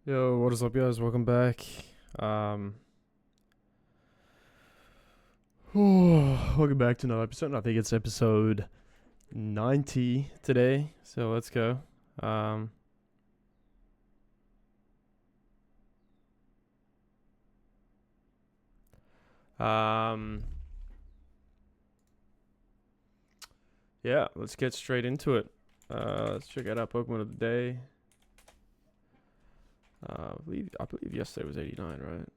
Yo, what is up, guys? Welcome back. Um, welcome back to another episode. I think it's episode 90 today. So let's go. Um, um, yeah, let's get straight into it. Let's check out our Pokemon of the day. I believe yesterday was 89, right?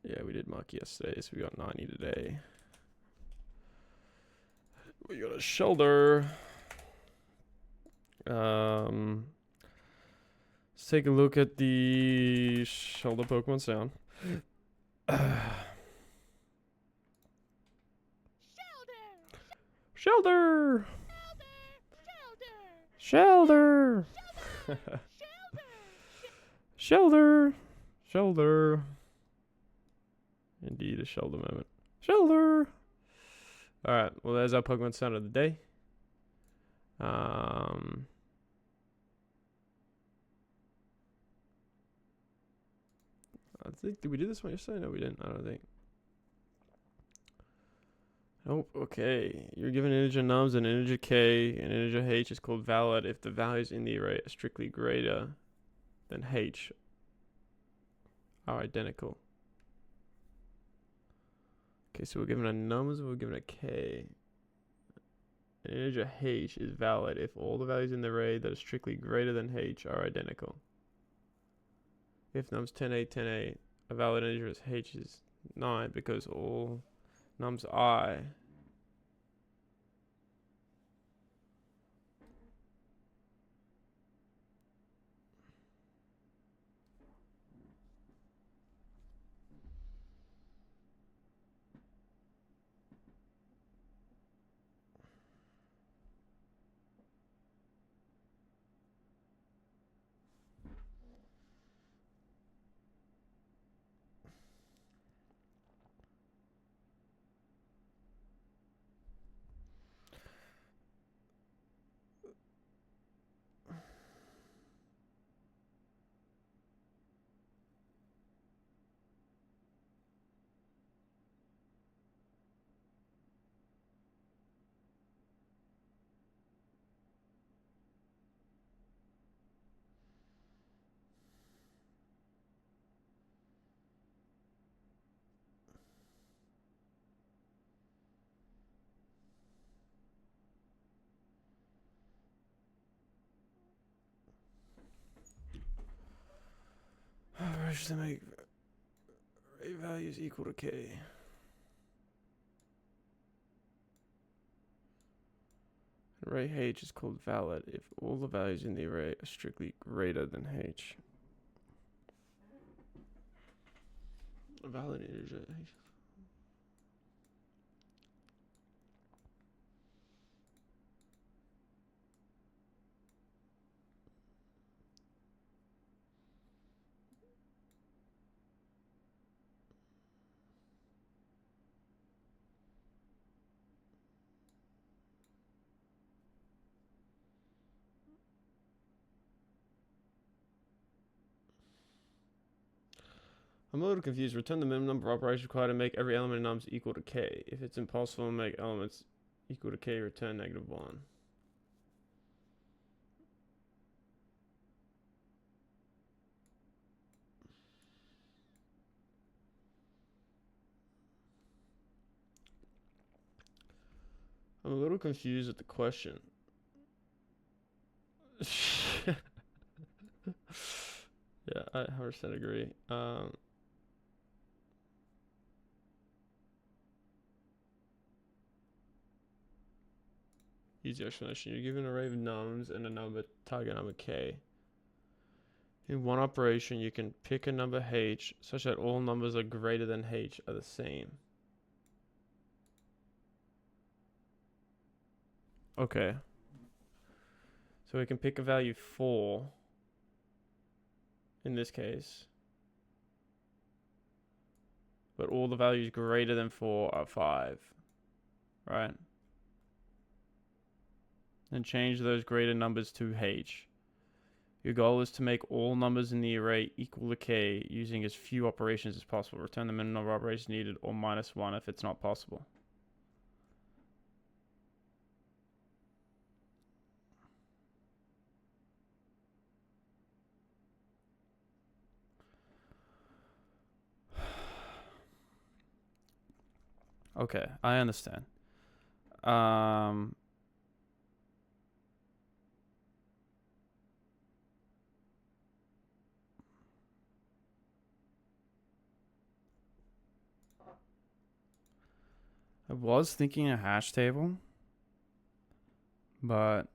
Yeah, we did mark yesterday, so we got 90 today. We got a Shelter. Let's take a look at the Shelter Pokemon sound. Shelter! Shelter! Shelter! Shelter! Indeed, a Shelter moment. Shelter! Alright, well, there's our Pokemon sound of the day. I think, did we do this one yesterday? No, we didn't. I don't think. Nope. Okay. You're given integer nums and integer k and integer h is called valid if the values in the array are strictly greater than h are identical. Okay, so we're given a nums and we're given a k. An integer h is valid if all the values in the array that are strictly greater than h are identical. If nums 10a, 10a, a valid integer is h is 9 because all nums I should make array values equal to k. Array h is called valid if all the values in the array are strictly greater than h. A valid integer h. I'm a little confused. Return the minimum number of operations required to make every element in nums equal to k. If it's impossible to make elements equal to k, return -1. I'm a little confused at the question. Yeah, I 100% agree. Easy explanation. You're given an array of nums and a number target number k. In one operation, you can pick a number h such that all numbers are greater than h are the same. Okay. So we can pick a value 4 in this case. But all the values greater than 4 are 5. Right? And change those greater numbers to h. Your goal is to make all numbers in the array equal to k using as few operations as possible. Return the minimum number of operations needed or -1 if it's not possible. Okay, I understand. I was thinking a hash table, but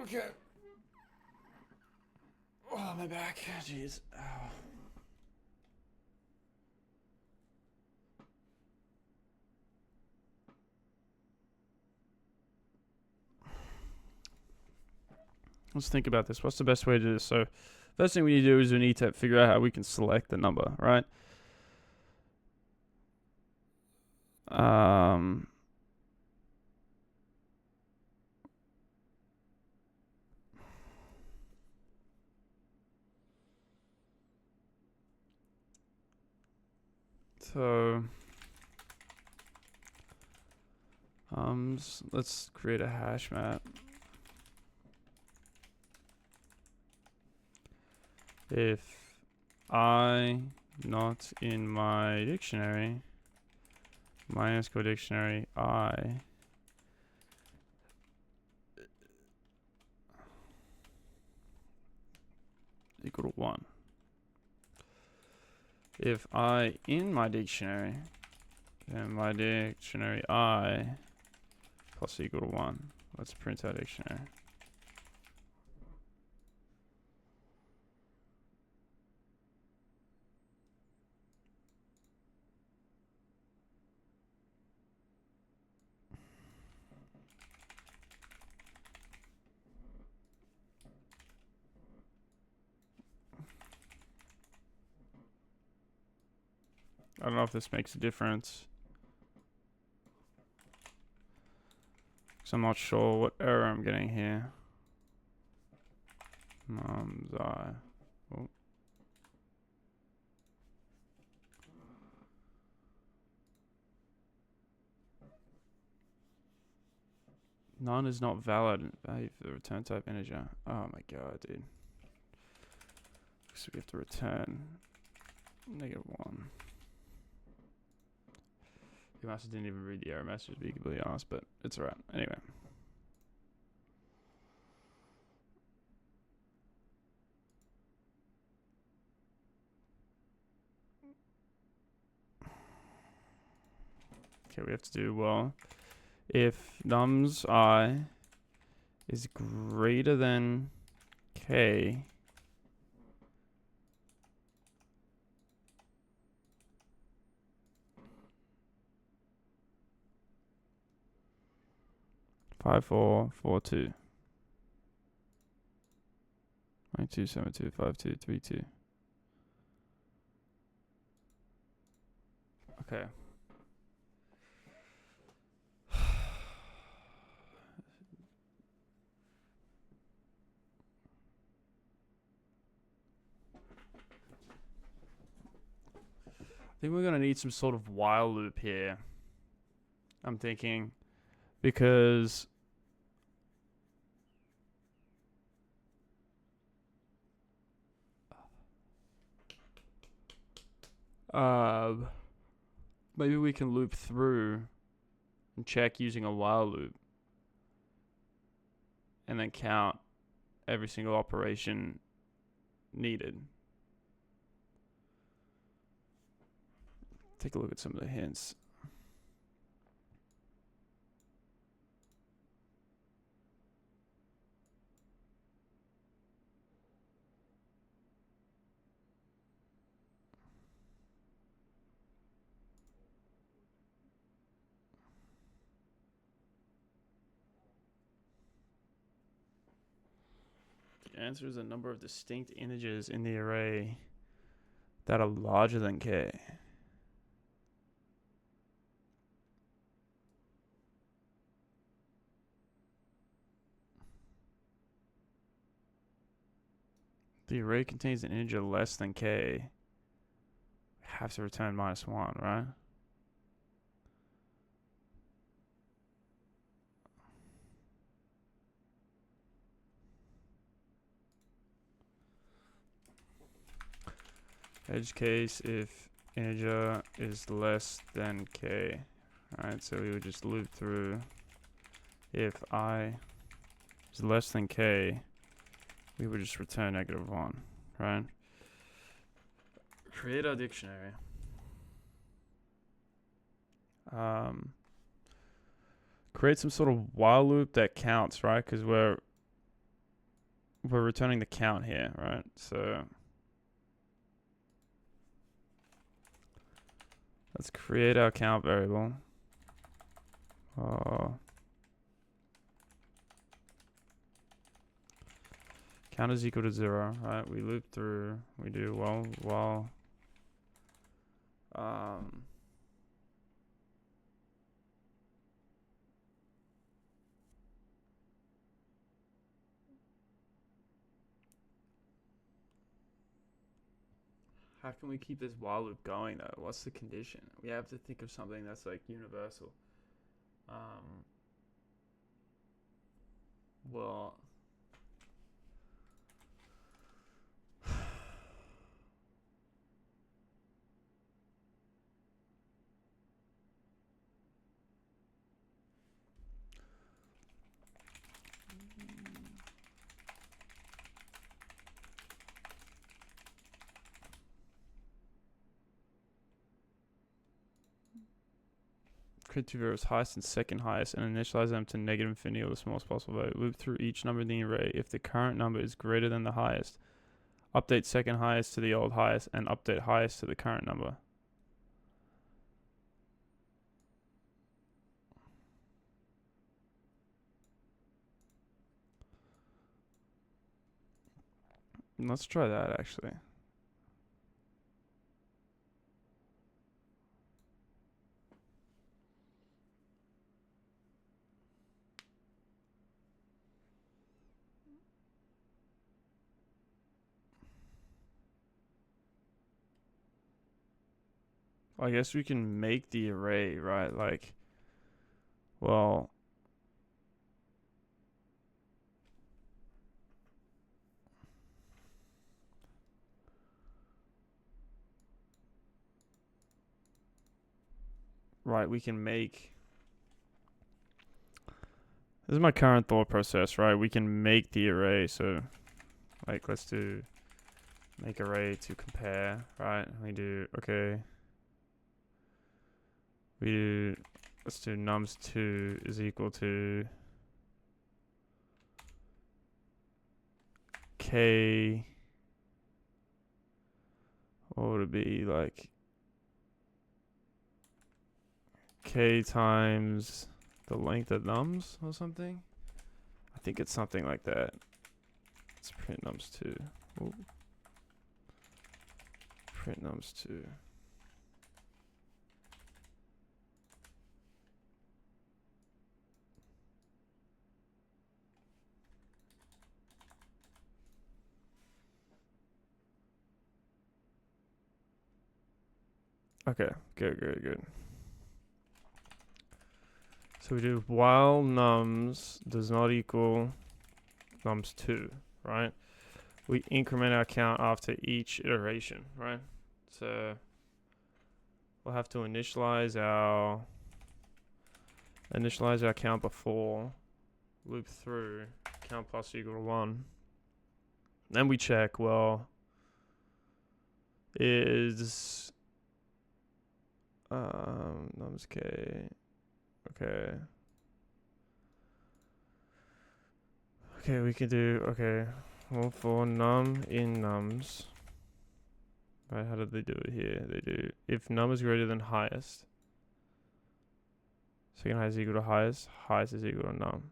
okay. Oh, my back. Jeez. Oh. Let's think about this. What's the best way to do this? So, first thing we need to do is we need to figure out how we can select the number, right? So, let's create a hash map. If I not in my dictionary, -go dictionary I equal to 1. If I in my dictionary, then my dictionary I plus equal to 1. Let's print our dictionary. I don't know if this makes a difference, because I'm not sure what error I'm getting here. Oh. None is not valid value for the return type integer. Oh my god, dude. So we have to return -1. The master didn't even read the error message, to be completely honest, but it's alright. Anyway. Okay, we have to do, well, if nums I is greater than k, five four four two 92725232. Okay. I think we're going to need some sort of while loop here. I'm thinking, because maybe we can loop through and check using a while loop, and then count every single operation needed. Take a look at some of the hints. answer is a number of distinct integers in the array that are larger than k. The array contains an integer less than k. We have to return -1, right? Edge case if integer is less than k. Alright, so we would just loop through. If I is less than k, we would just return -1, right? Create our dictionary. Create some sort of while loop that counts, right? Because we're returning the count here, right? So let's create our count variable. Count is equal to 0, right? We loop through. We do while how can we keep this while loop going though? What's the condition? We have to think of something that's like universal. Well, create two variables, highest and second highest, and initialize them to -infinity or the smallest possible value. Loop through each number in the array. If the current number is greater than the highest, update second highest to the old highest, and update highest to the current number. Let's try that actually. I guess we can make the array, right? Like, well, right, we can make, this is my current thought process, right? We can make the array, so, like, let's do make array to compare, right? We do, okay. We do, let's do nums2 is equal to k, what would it be, like, k times the length of nums or something? I think it's something like that. Let's print nums2. Ooh. Print nums2. Okay, good. So we do while nums does not equal nums2, right? We increment our count after each iteration, right? So we'll have to initialize our count before, loop through, count plus equal to 1. Then we check, well, is nums k, okay, we can do, okay, well, for num in nums, right, how did they do it here? They do, if num is greater than highest, second highest is equal to highest, highest is equal to num.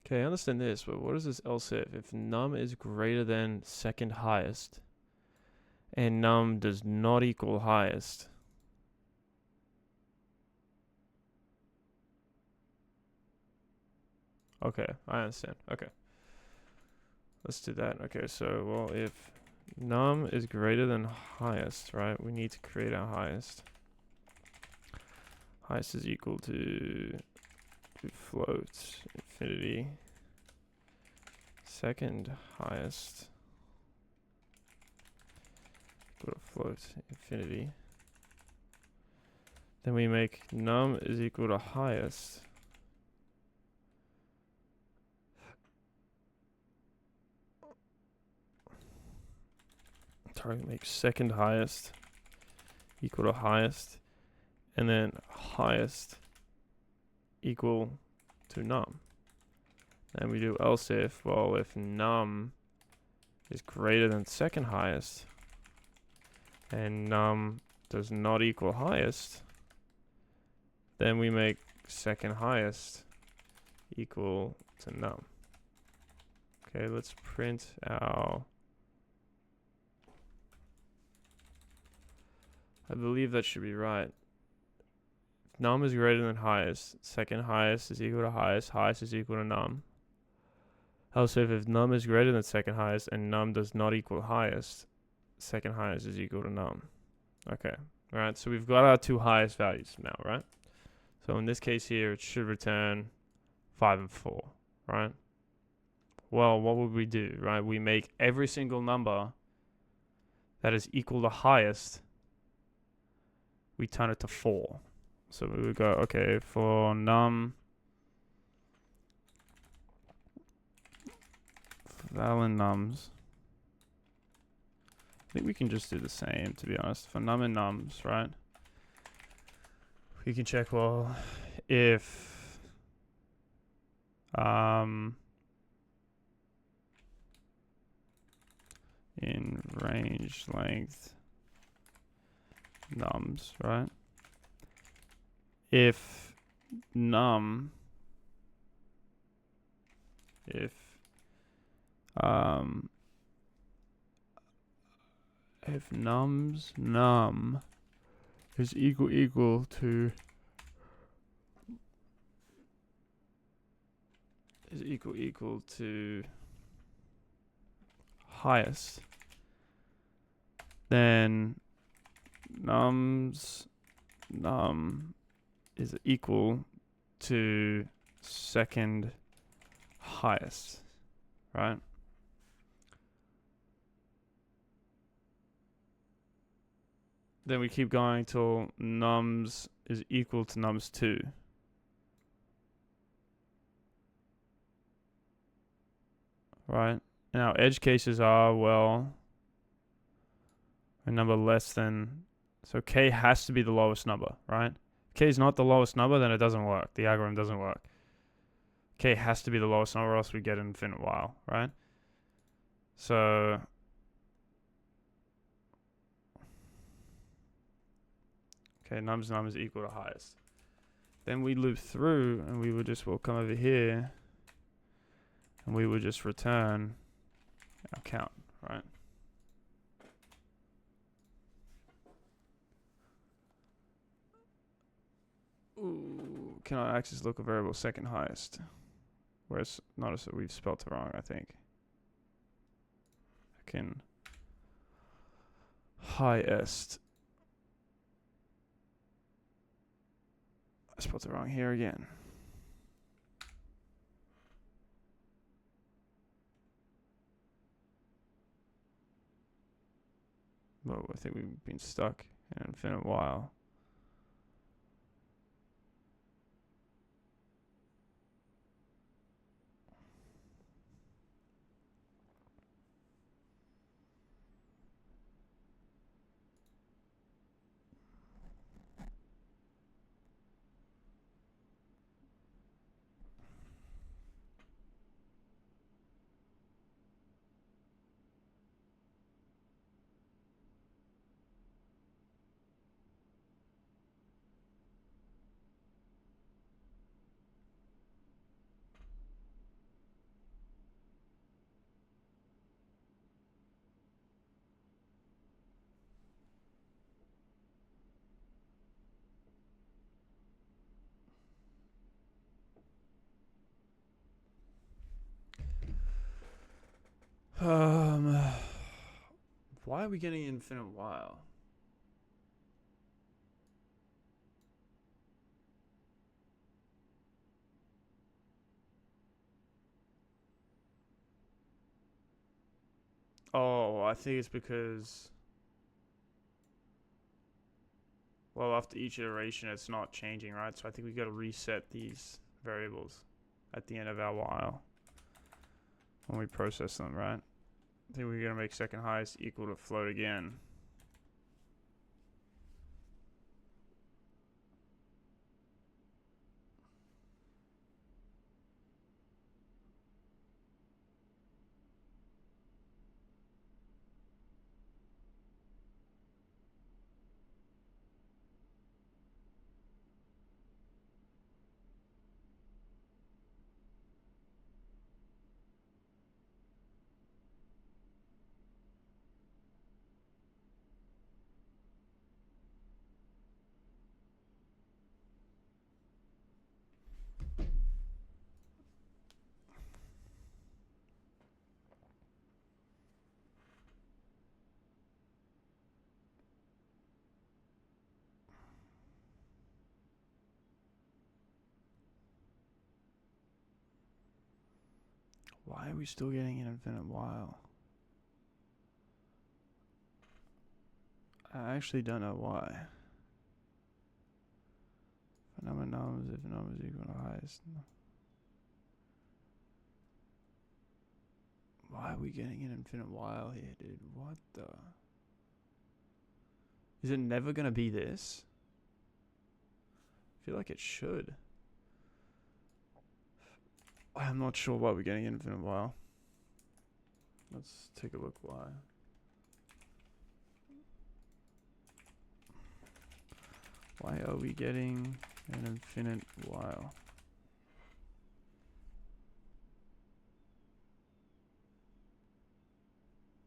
Okay, I understand this, but what is this else if num is greater than second highest and num does not equal highest? Okay, I understand. Okay. Let's do that. Okay, so, well, if num is greater than highest, right, we need to create our highest. Highest is equal to float infinity. Second highest equal to float infinity. Then we make num is equal to highest. Target make second highest equal to highest. And then highest equal to num. Then we do else if, well, if num is greater than second highest and num does not equal highest, then we make second highest equal to num. Okay, let's print our... I believe that should be right. Num is greater than highest. Second highest is equal to highest. Highest is equal to num. Also, if num is greater than second highest and num does not equal highest, second highest is equal to num. Okay. Alright, so we've got our two highest values now, right? So in this case here, it should return 5 and 4, right? Well, what would we do, right? We make every single number that is equal to highest, we turn it to 4. So we would go, okay, for num, val and nums, I think we can just do the same, to be honest. For num and nums, right? We can check, well, if in range length nums, right? If num, if num is equal to highest, then num is equal to second highest, right? Then we keep going till nums is equal to nums2. Right? And our edge cases are, well, a number less than, so k has to be the lowest number, right? If k is not the lowest number, then it doesn't work. The algorithm doesn't work. K has to be the lowest number, or else we get an infinite while, right? So okay, nums is equal to highest. Then we loop through, and we would just, we'll come over here, and we would just return our count, right? Ooh, cannot access local variable second highest. Whereas, notice that we've spelled it wrong, I think. I can highest. I spelled it wrong here again. Well, I think we've been stuck in an infinite while. Why are we getting infinite while? Oh, I think it's because, well, after each iteration, it's not changing, right? So I think we got to reset these variables at the end of our while when we process them, right? I think we're going to make second highest equal to float again. Why are we still getting an infinite while? I actually don't know why. For number numbers, if numbers equal to highest. Why are we getting an infinite while here, dude? What the? Is it never gonna be this? I feel like it should. I'm not sure why we're getting an infinite while. Let's take a look why. Why are we getting an infinite while?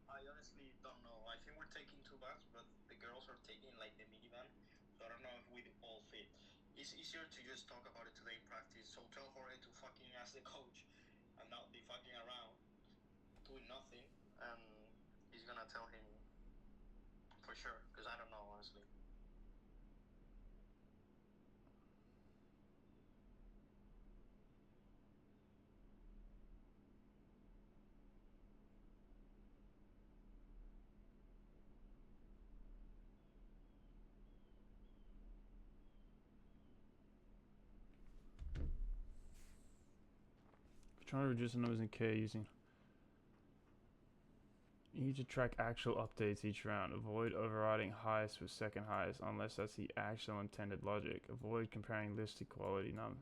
I honestly don't know. I think we're taking two bags, but the girls are taking like the minivan. So I don't know if we all fit. It's easier to just talk about it today in practice. So tell Jorge to fucking ask the coach and not be fucking around doing nothing. And he's gonna tell him for sure. Because I don't know, honestly. Trying to reduce the numbers in K using. You need to track actual updates each round. Avoid overriding highest with second highest unless that's the actual intended logic. Avoid comparing list equality num.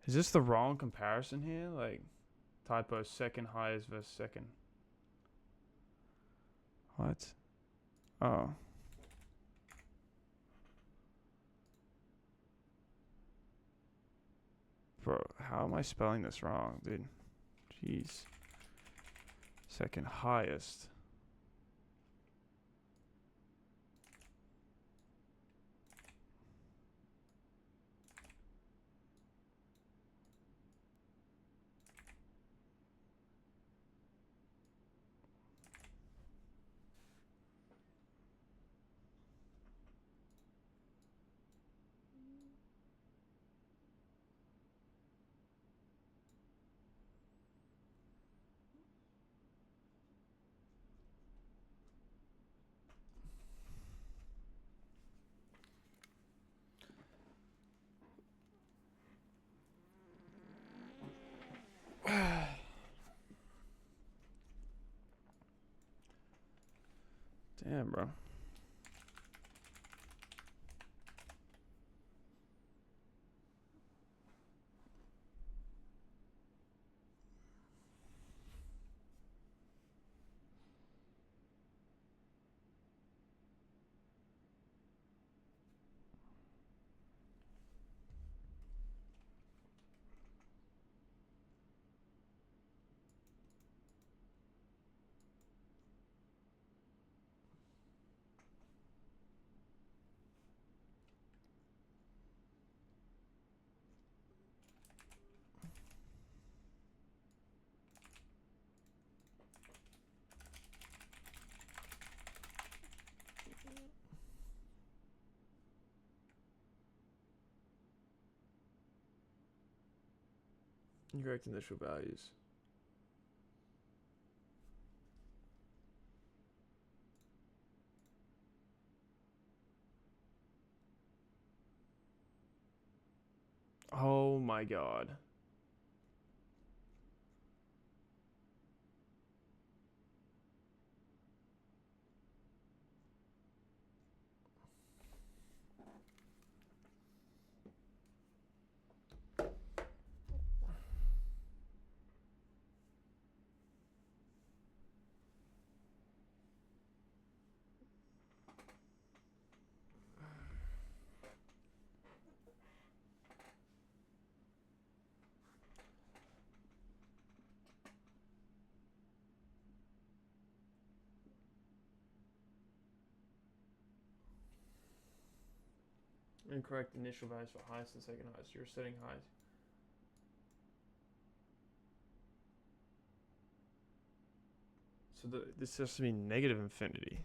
Is this the wrong comparison here? Like, typo second highest versus second. What? Oh. Bro, how am I spelling this wrong, dude? Jeez. Second highest. Damn, bro. Incorrect initial values. Oh my god. Incorrect initial values for highest and second highest. You're setting highs. So this has to be negative infinity.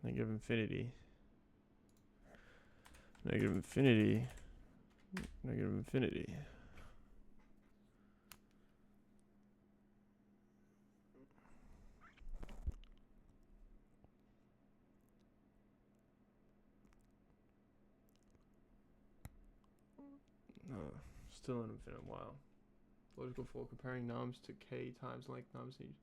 Negative infinity. Negative infinity. Negative infinity. No, still an infinite while. Logical for comparing nums to k times length nums each.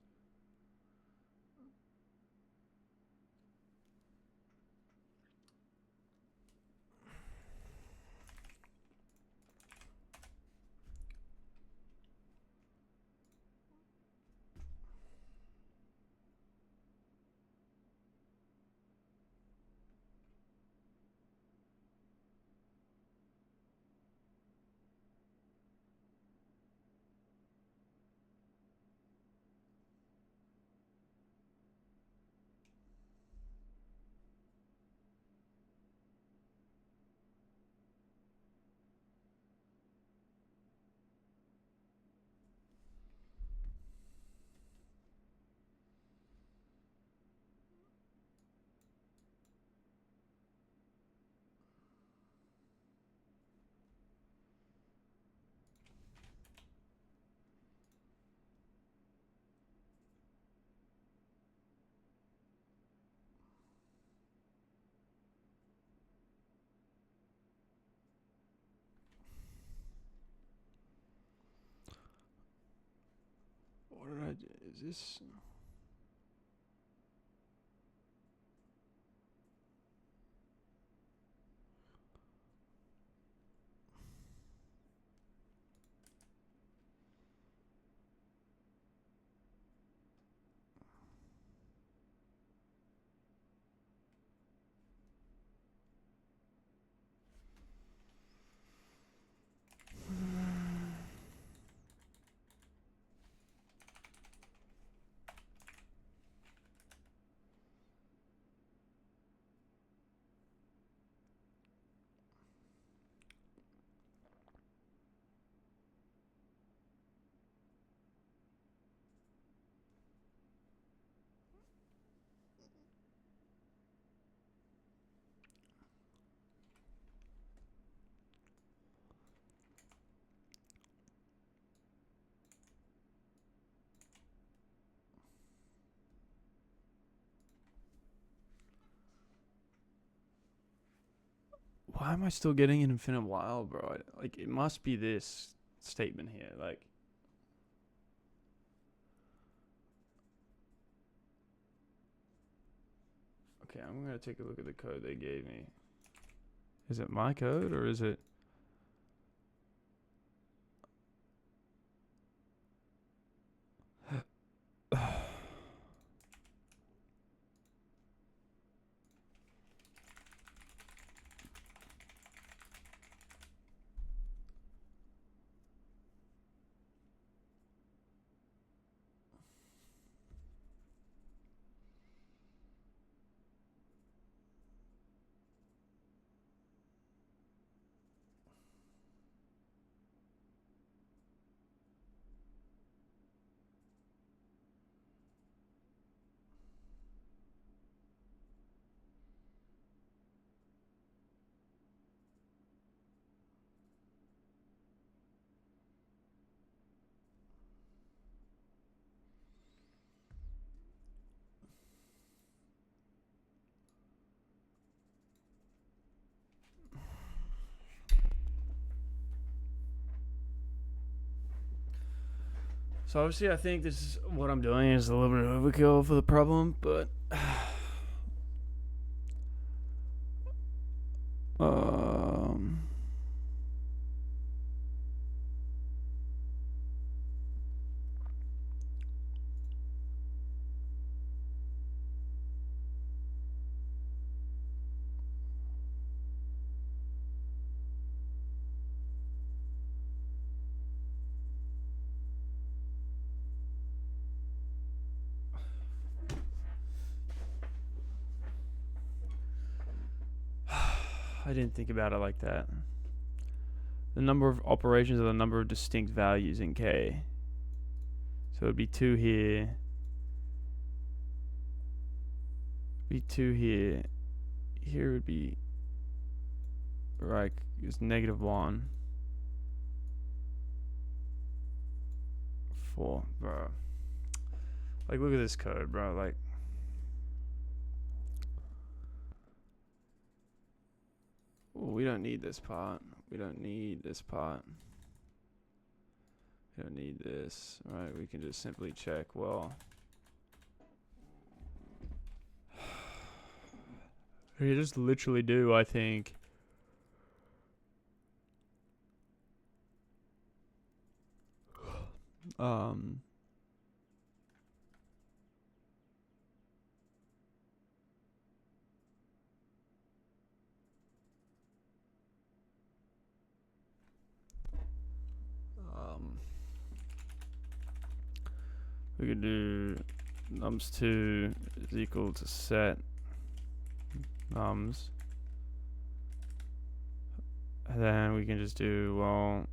What did I do? Is this? Why am I still getting an infinite while, bro? Like, it must be this statement here. Like, okay, I'm gonna take a look at the code they gave me. Is it my code or is it? So obviously I think this is what I'm doing is a little bit of overkill for the problem, but I didn't think about it like that. The number of operations are the number of distinct values in K. So it'd be 2 here. Be 2 here. Here would be right, it's -1. 4, bro. Like, look at this code, bro. Like, ooh, we don't need this part. We don't need this part. We don't need this. Right, we can just simply check, well, we just literally do, I think, we could do nums2 is equal to set nums. And then we can just do, well,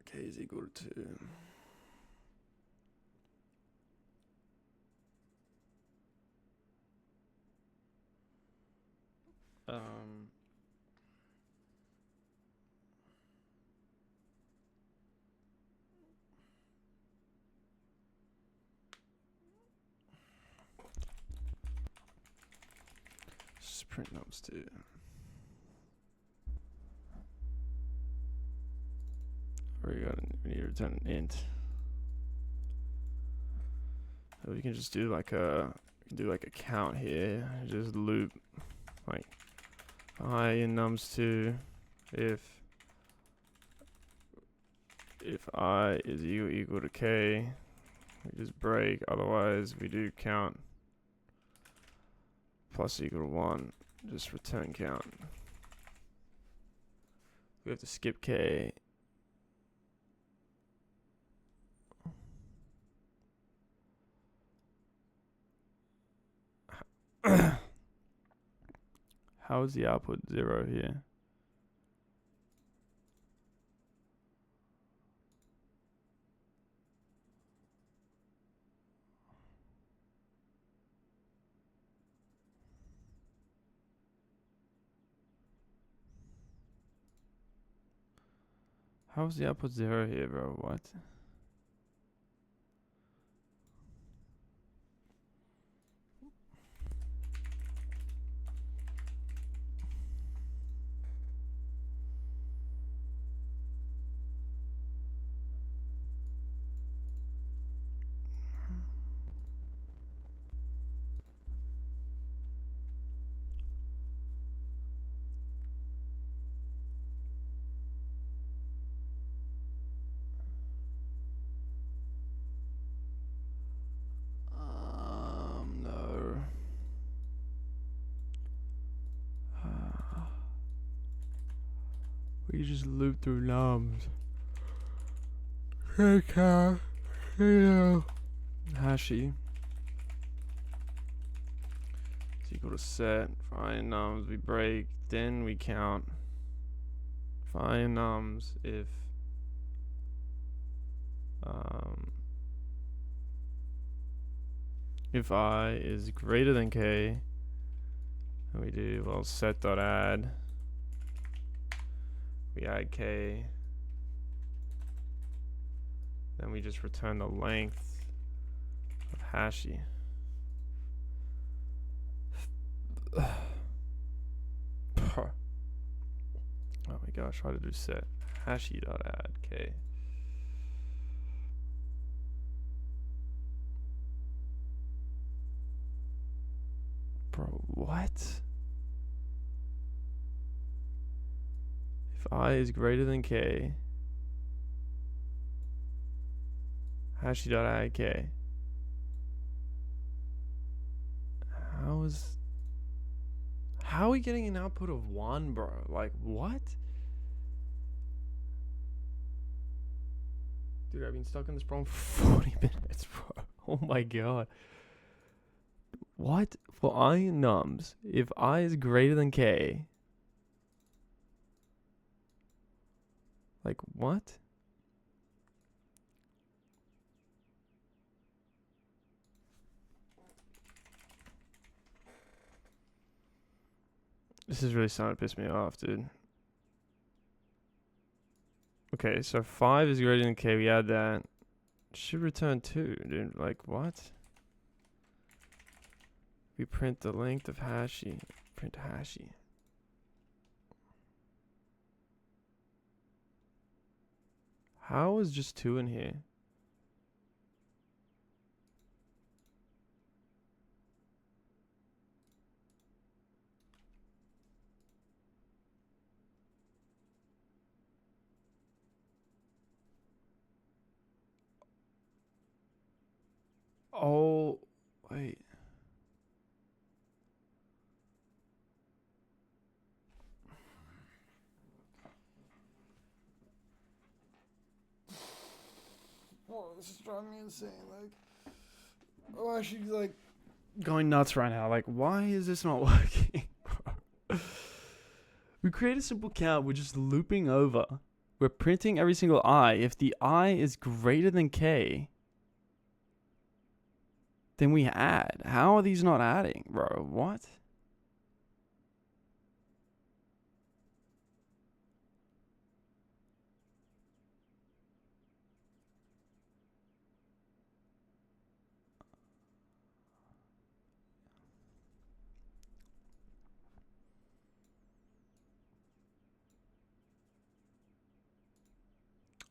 K is equal to just print nums2. We need to return an int. So we can just do like a count here. Just loop like I in nums2 if I is equal to k, we just break. Otherwise we do count plus equal to 1. Just return count. We have to skip k. How is the output 0 here? How is the output 0 here, bro? What? No. We just loop through nums. Okay. Hashi. It's equal to set. Find nums. We break. Then we count. Find nums if I is greater than k, and we do, well, set.add, we add k, then we just return the length of hashy. Oh my gosh, try to do set hashy.add k. Bro, what? If I is greater than k, hashy.add k. How are we getting an output of 1, bro? Like, what? Dude, I've been stuck in this problem for 40 minutes, bro. Oh my god. What? For I and nums, if I is greater than k. Like, what? This is really starting to piss me off, dude. Okay, so 5 is greater than k. We add that. Should return 2, dude. Like, what? We print the length of hashy. Print hashy. How is just 2 in here? Oh, wait. Bro, this is driving me insane. Like, I'm actually like going nuts right now. Like, why is this not working, bro? We create a simple count. We're just looping over. We're printing every single I. If the I is greater than k, then we add. How are these not adding, bro? What?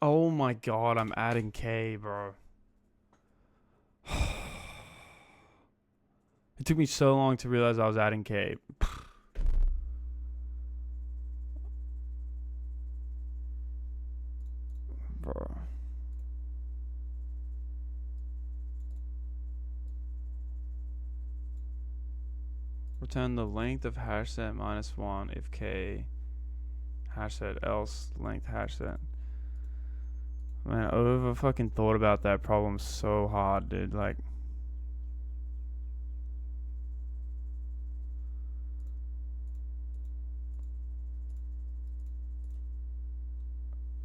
Oh my god, I'm adding k, bro. It took me so long to realize I was adding k. Bro. Return the length of hash set minus 1 if k hash set else length hash set. Man, I over fucking thought about that problem so hard, dude. Like,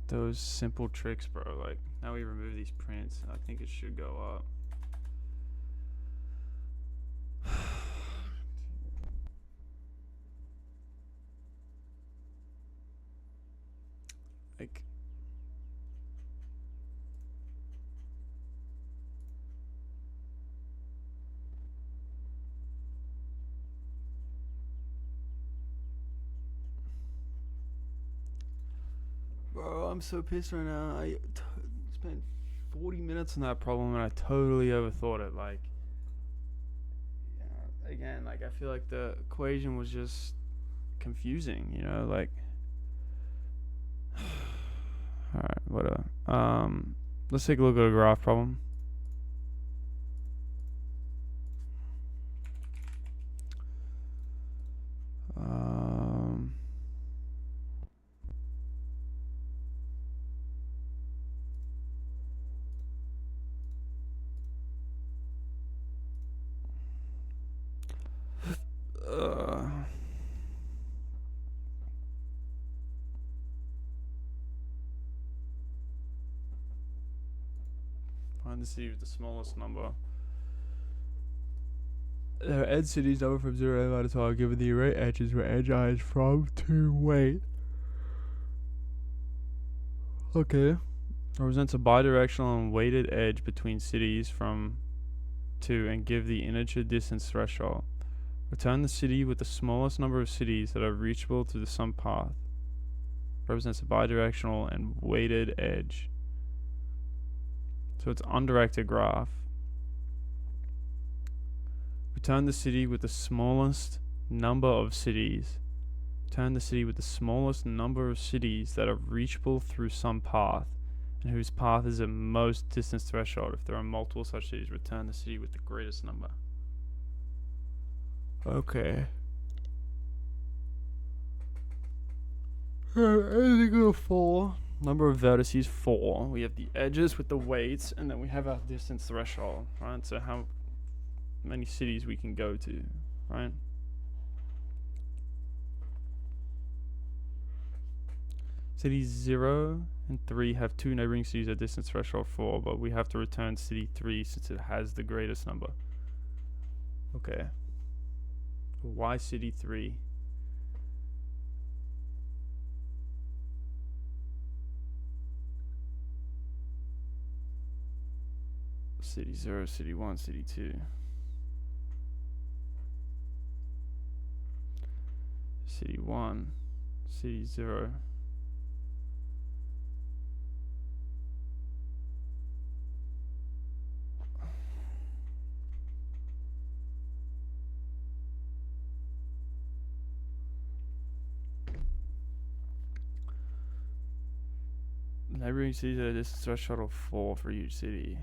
those simple tricks, bro. Like, now we remove these prints. I think it should go up. Like, bro, I'm so pissed right now. I spent 40 minutes on that problem and I totally overthought it. Like, yeah, again, like, I feel like the equation was just confusing, you know? Like, alright, whatever. Let's take a look at a graph problem. Find the city with the smallest number. There are edge cities number from 0 to minus 1 given the array edges where edge I is from to weight. Okay. Represents a bidirectional and weighted edge between cities from to and give the integer distance threshold. Return the city with the smallest number of cities that are reachable through the sum path. Represents a bidirectional and weighted edge. So it's undirected graph. Return the city with the smallest number of cities. Return the city with the smallest number of cities that are reachable through some path, and whose path is the most distance threshold. If there are multiple such cities, return the city with the greatest number. Okay. Anything equal to 4. Number of vertices 4. We have the edges with the weights, and then we have our distance threshold, right? So how many cities we can go to, right? Cities 0 and 3 have 2 neighboring cities at distance threshold 4, but we have to return city 3 since it has the greatest number. Okay. Why city 3? City 0, city 1, city 2. City 1, city 0. Neighboring cities at a distance threshold of 4 for each city.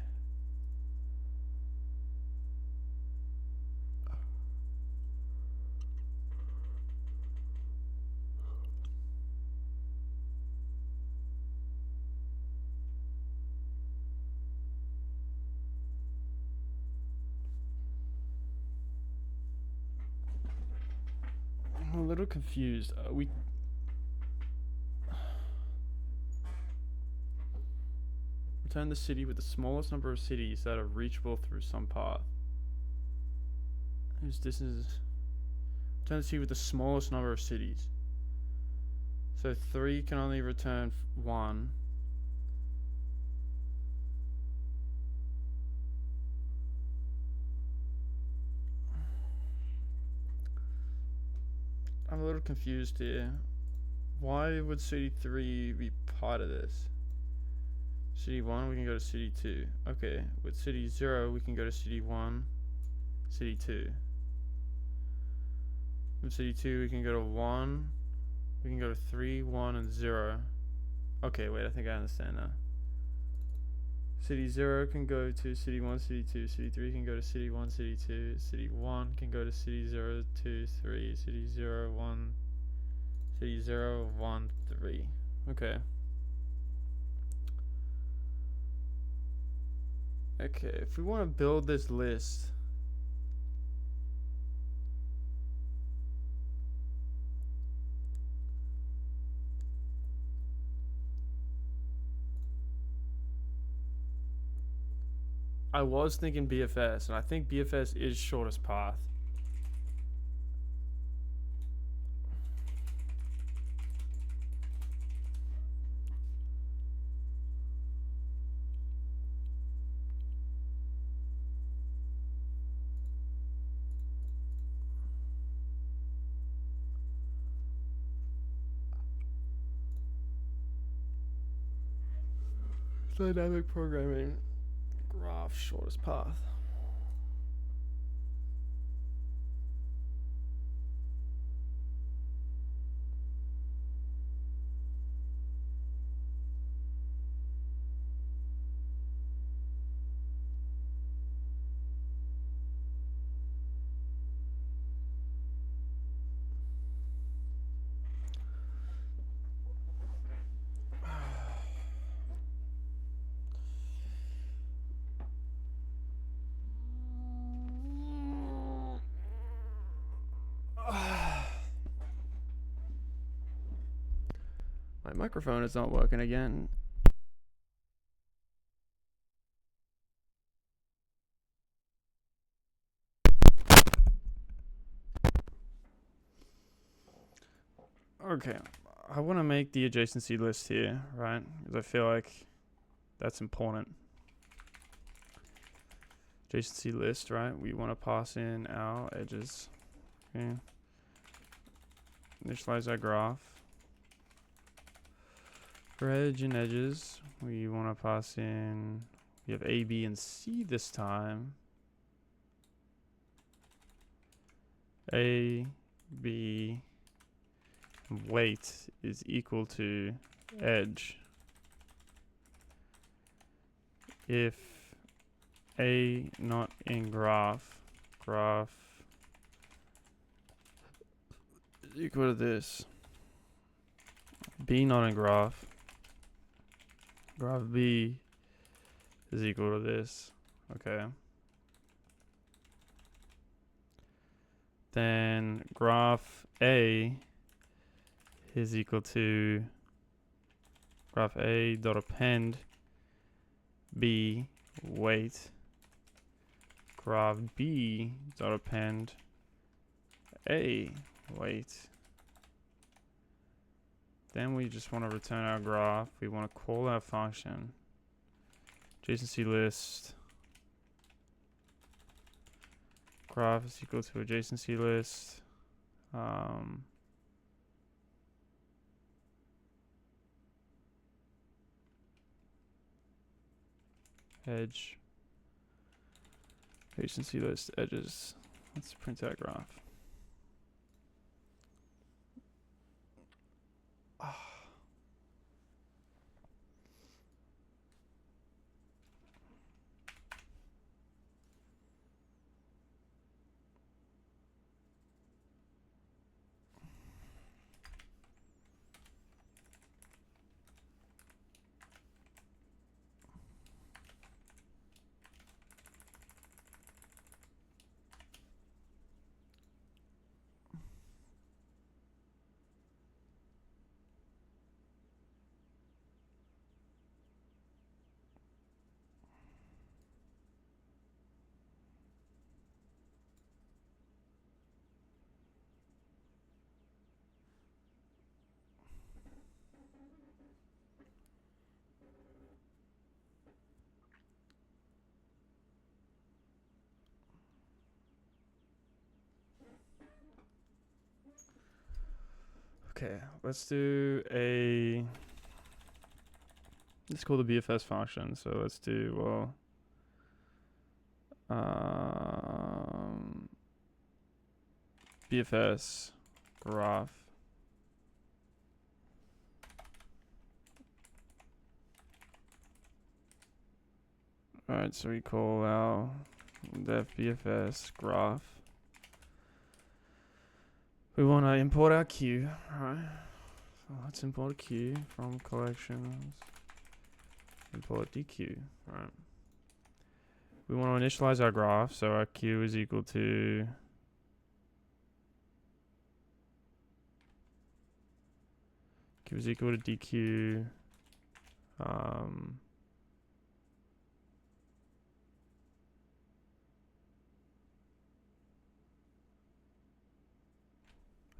I'm a little confused. Return the city with the smallest number of cities that are reachable through some path. Whose distance is... Return the city with the smallest number of cities. So 3 can only return 1. I'm a little confused here. Why would city 3 be part of this? City 1, we can go to city 2. Okay, with city 0, we can go to city 1, city 2. With city 2, we can go to 1, we can go to 3, 1, and 0. Okay, wait, I think I understand now. City 0 can go to city 1, city 2, city 3 can go to city 1, city 2, city 1 can go to city 0, 2, 3, city 0, 1, city 0, 1, 3. Okay. Okay, if we want to build this list, I was thinking BFS, and I think BFS is shortest path. Dynamic programming, graph, shortest path. My microphone is not working again. Okay, I want to make the adjacency list here, right? Because I feel like That's important. Adjacency list, right? We want to pass in our edges. Okay. Initialize our graph. For edge and edges, we want to pass in, we have A, B, and C this time. A, B, weight is equal to edge if A not in graph is equal to this, B not in graph B is equal to this. Okay. Then graph A is equal to graph A dot append B weight graph B dot append A weight. Then we just want to return our graph. We want to call our function adjacency list graph is equal to adjacency list. Edge adjacency list edges. Let's print out graph. Okay, let's do a, let's call the BFS function. So let's do, well, BFS graph. Alright, so we call our def BFS graph. We want to import our queue, alright. So let's import a queue from collections. Import DQ, alright. We want to initialize our graph, so our queue is equal to Q is equal to DQ.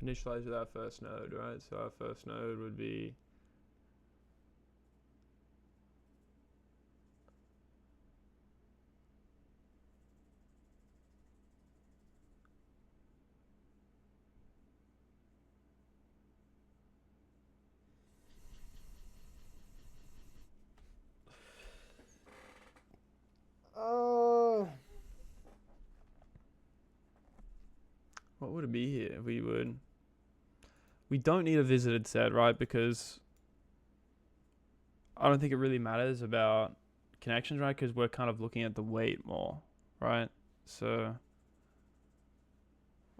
Initialize with our first node, right? So our first node would be what would it be here? We don't need a visited set, right? Because I don't think it really matters about connections, right? Because we're kind of looking at the weight more, right? So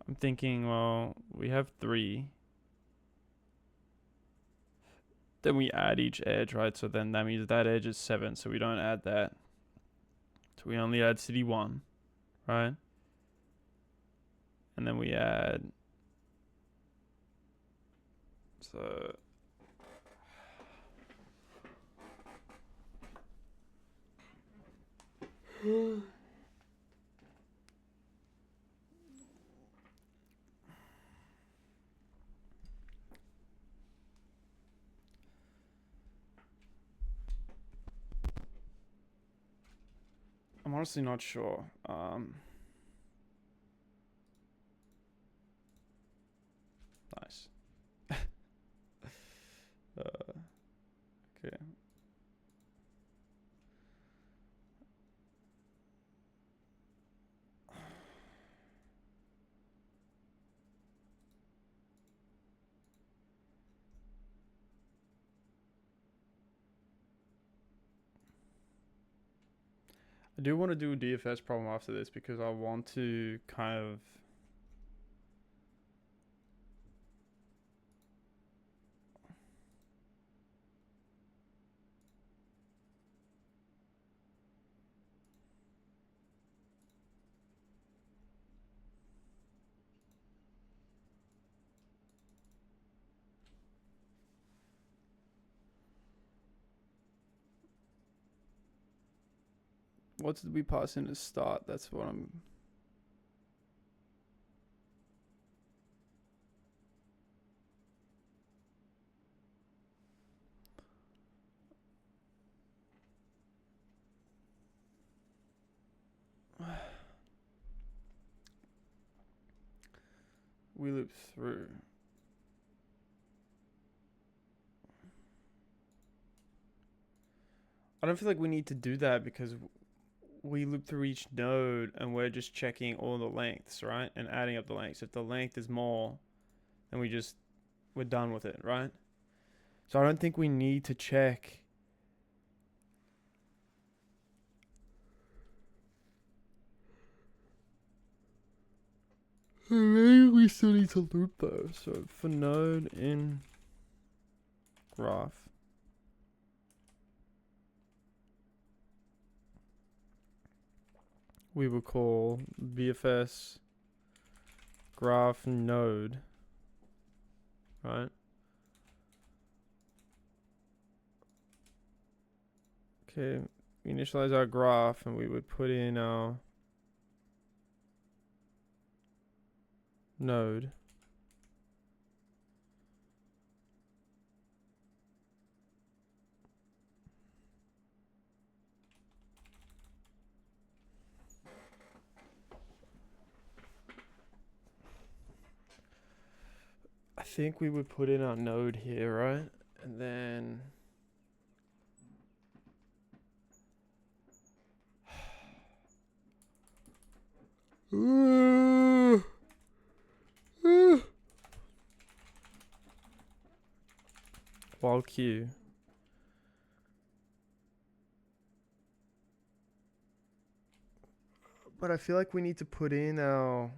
I'm thinking, well, we have 3. Then we add each edge, right? So then that means that edge is 7, so we don't add that. So we only add city 1, right? And then we add, so I'm honestly not sure. Nice. Okay. I do want to do a DFS problem after this because I want to kind of what did we pass in to start? That's what I'm. We loop through. I don't feel like we need to do that because we loop through each node and we're just checking all the lengths, right? And adding up the lengths. If the length is more, then we're done with it, right? So I don't think we need to check. Maybe we still need to loop though. So for node in graph, we will call BFS graph node, right? Okay, we initialize our graph and we would put in our node. I think we would put in our node here, right? And then while Q. But I feel like we need to put in our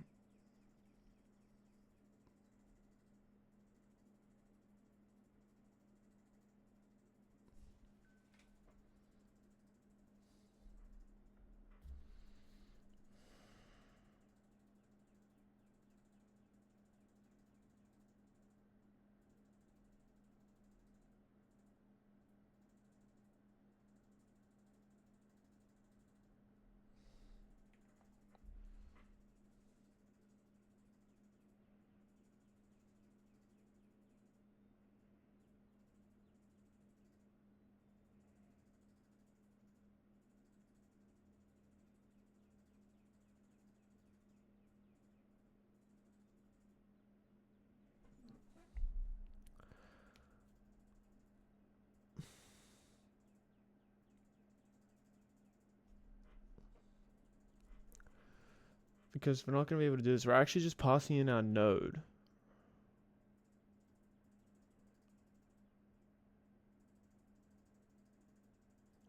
because we're not going to be able to do this. We're actually just passing in our node.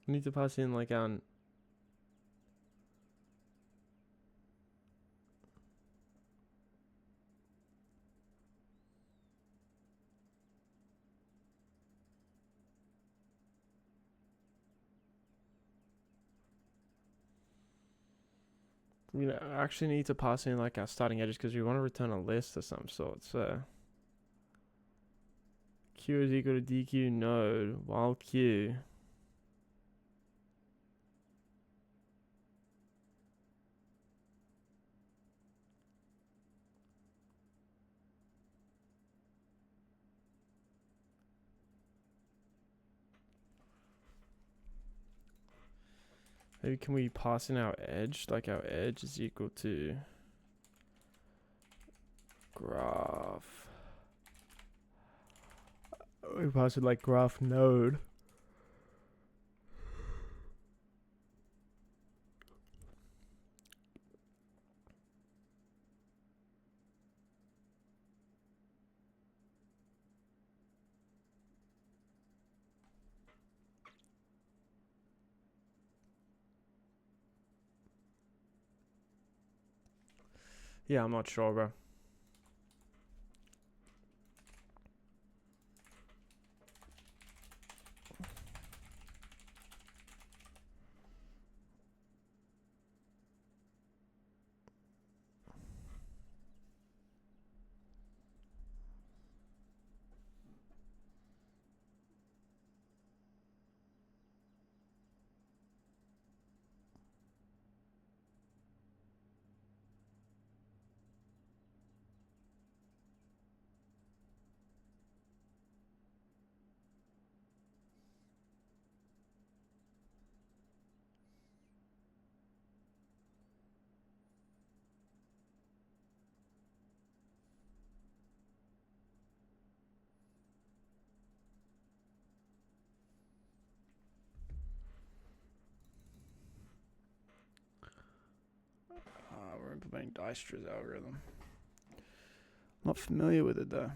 We need to pass in like our we actually need to pass in like our starting edges because we want to return a list of some sort. So Q is equal to DQ node while Q. Maybe can we pass in our edge? Like our edge is equal to graph. We pass it like graph node. Yeah, I'm not sure, bro. We're implementing Dystra's algorithm. Not familiar with it though.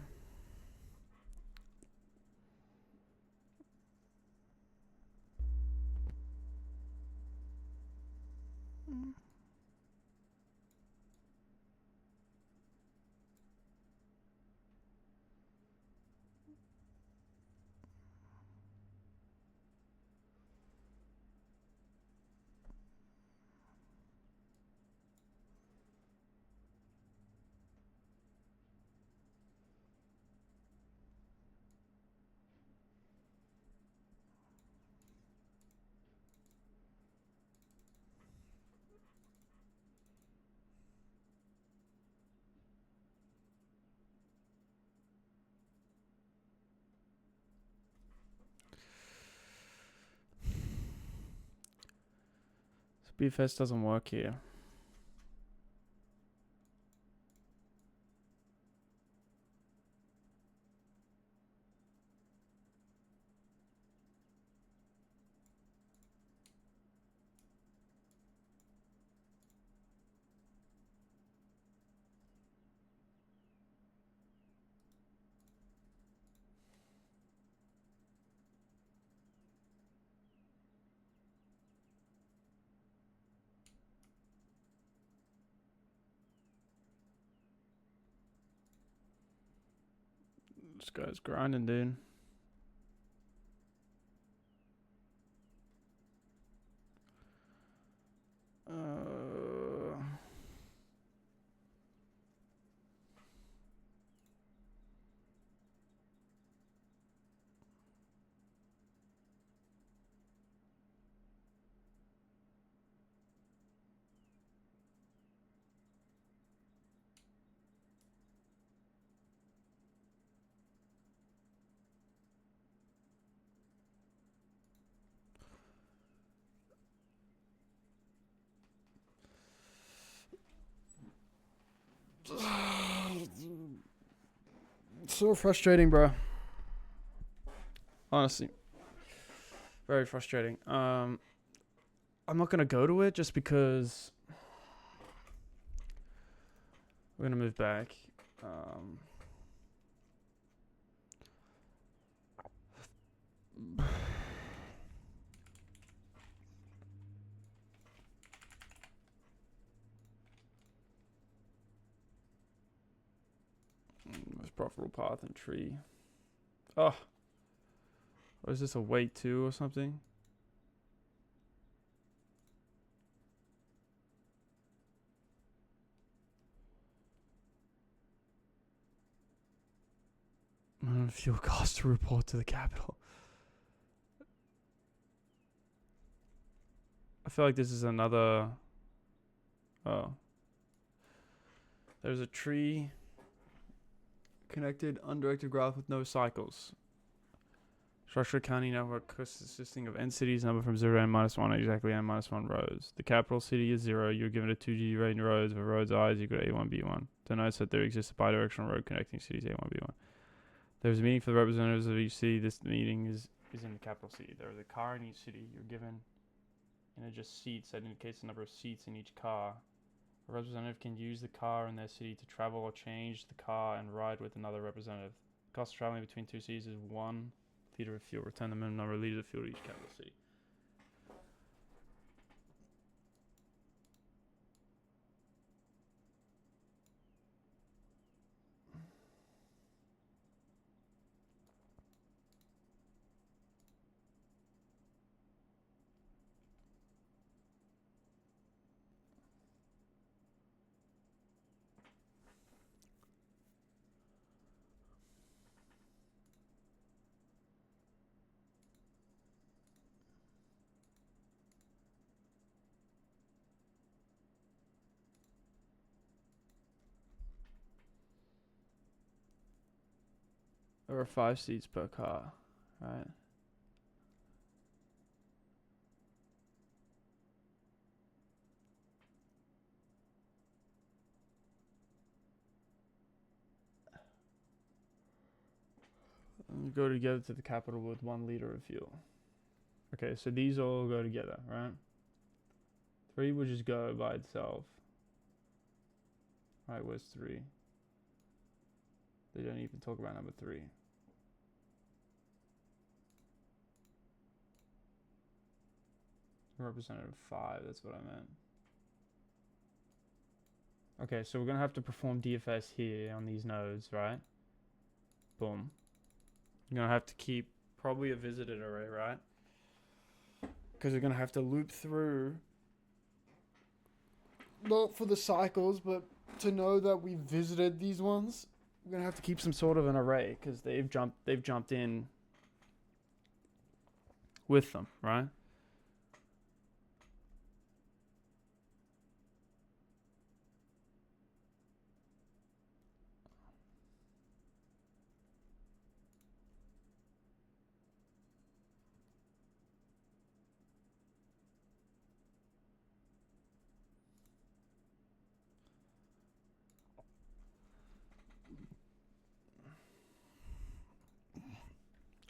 BFS doesn't work here. This guy's grinding, dude. So frustrating, bro. Honestly, very frustrating. I'm not gonna go to it just because we're gonna move back. Most profitable path and tree. Oh, or is this a weight 2 or something? Fuel cost to report to the capital. I feel like this is another. Oh. There's a tree connected undirected graph with no cycles. Structured county network consisting of n cities numbered from 0 to n-1, exactly n-1 rows. The capital city is 0. You're given a 2D array in roads where roads I is equal to A1, B1. Denotes that there exists a bidirectional road connecting cities A1, B1. There's a meeting for the representatives of each city. This meeting is in the capital city. There is a car in each city. You're given just seats that indicates the number of seats in each car. A representative can use the car in their city to travel or change the car and ride with another representative. The cost of traveling between two cities is 1 liter of fuel. Return the minimum number of liters of fuel to each capital city. There are 5 seats per car, right? And go together to the capital with 1 liter of fuel. Okay, so these all go together, right? 3 will just go by itself. Right, where's 3? They don't even talk about number 3. Representative 5, that's what I meant. Okay, so we're going to have to perform DFS here on these nodes, right? Boom. You're going to have to keep probably a visited array, right? Because we're going to have to loop through, not for the cycles, but to know that we visited these ones, we're going to have to keep some sort of an array because they've jumped in with them, right?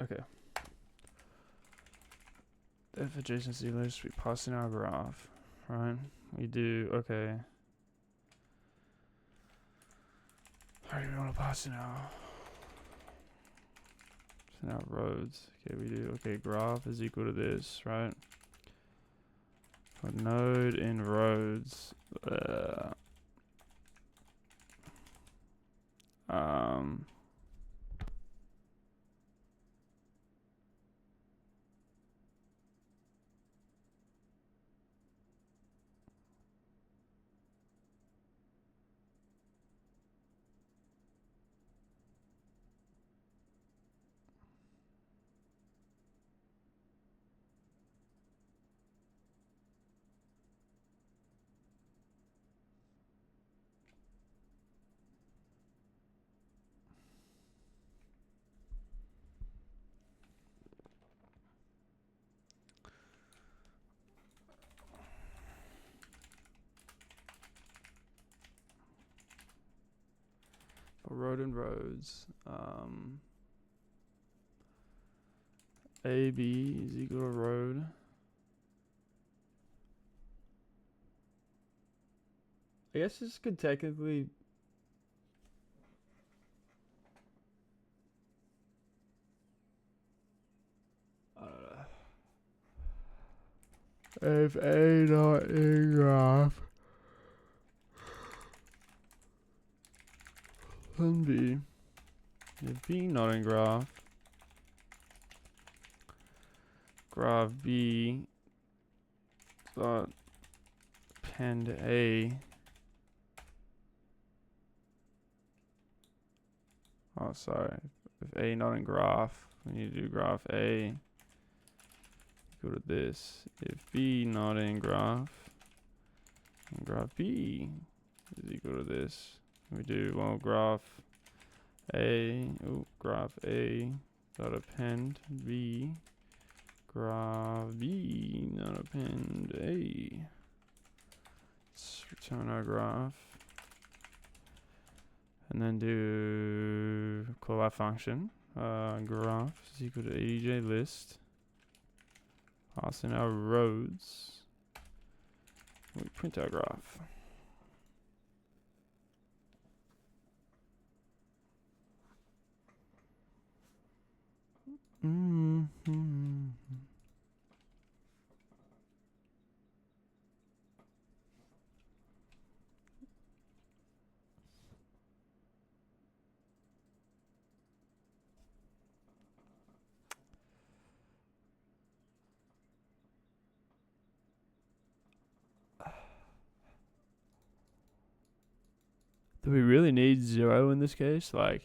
Okay. If adjacency list, we pass in our graph, right? We do, okay. How do we want to pass it now? So now roads. Okay, we do, okay, graph is equal to this, right? A node in roads. Road and roads. AB is equal to road. I guess this could technically. If A not in graph, then B. If B not in graph, graph B dot append A. Oh, sorry. If A not in graph, we need to do graph A. Go to this. If B not in graph, and graph B is equal to this. We do, well, graph A. Oh, graph A dot append v graph v dot append a. Let's return our graph. And then do call our function. Graph is equal to ADJ list. Pass in our roads. We print our graph. Do we really need 0 in this case? Like,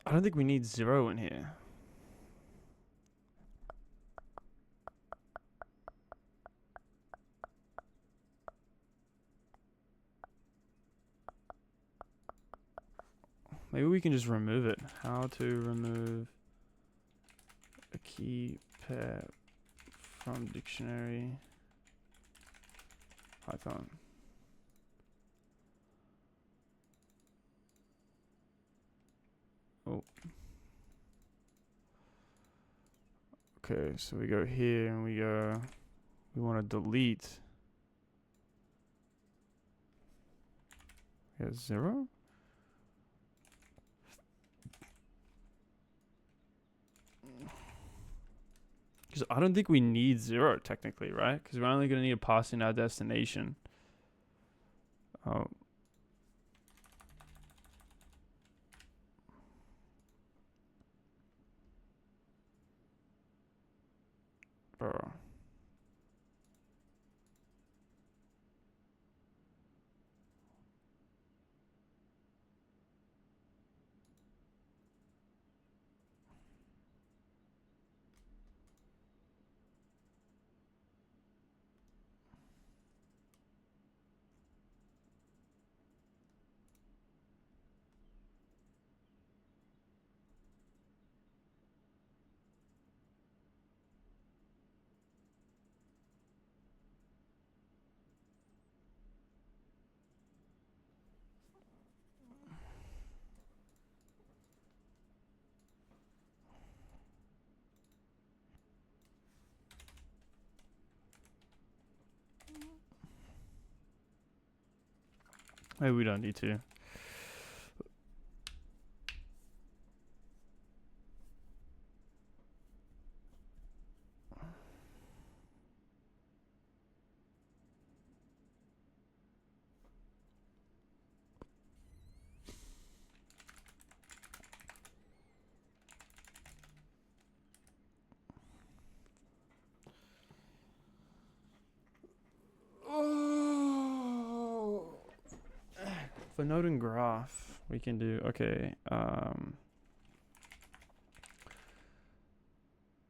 I don't think we need 0 in here. Maybe we can just remove it. How to remove a key pair from dictionary Python. Oh. Okay, so we go here and we want to delete. Yeah, 0? Because I don't think we need 0 technically, right? Because we're only going to need to pass in our destination. Oh. Bro. Maybe we don't need to. For node and graph, we can do, okay,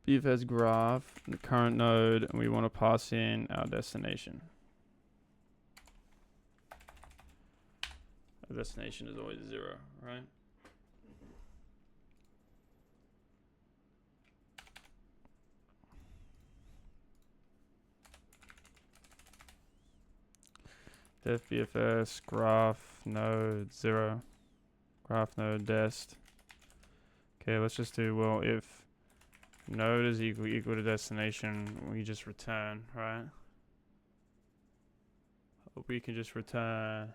BFS graph, the current node, and we want to pass in our destination. Our destination is always 0, right? Def BFS, graph node 0, graph node dest. Okay, let's just do, well, if node is equal to destination, we just return, right? We can just return.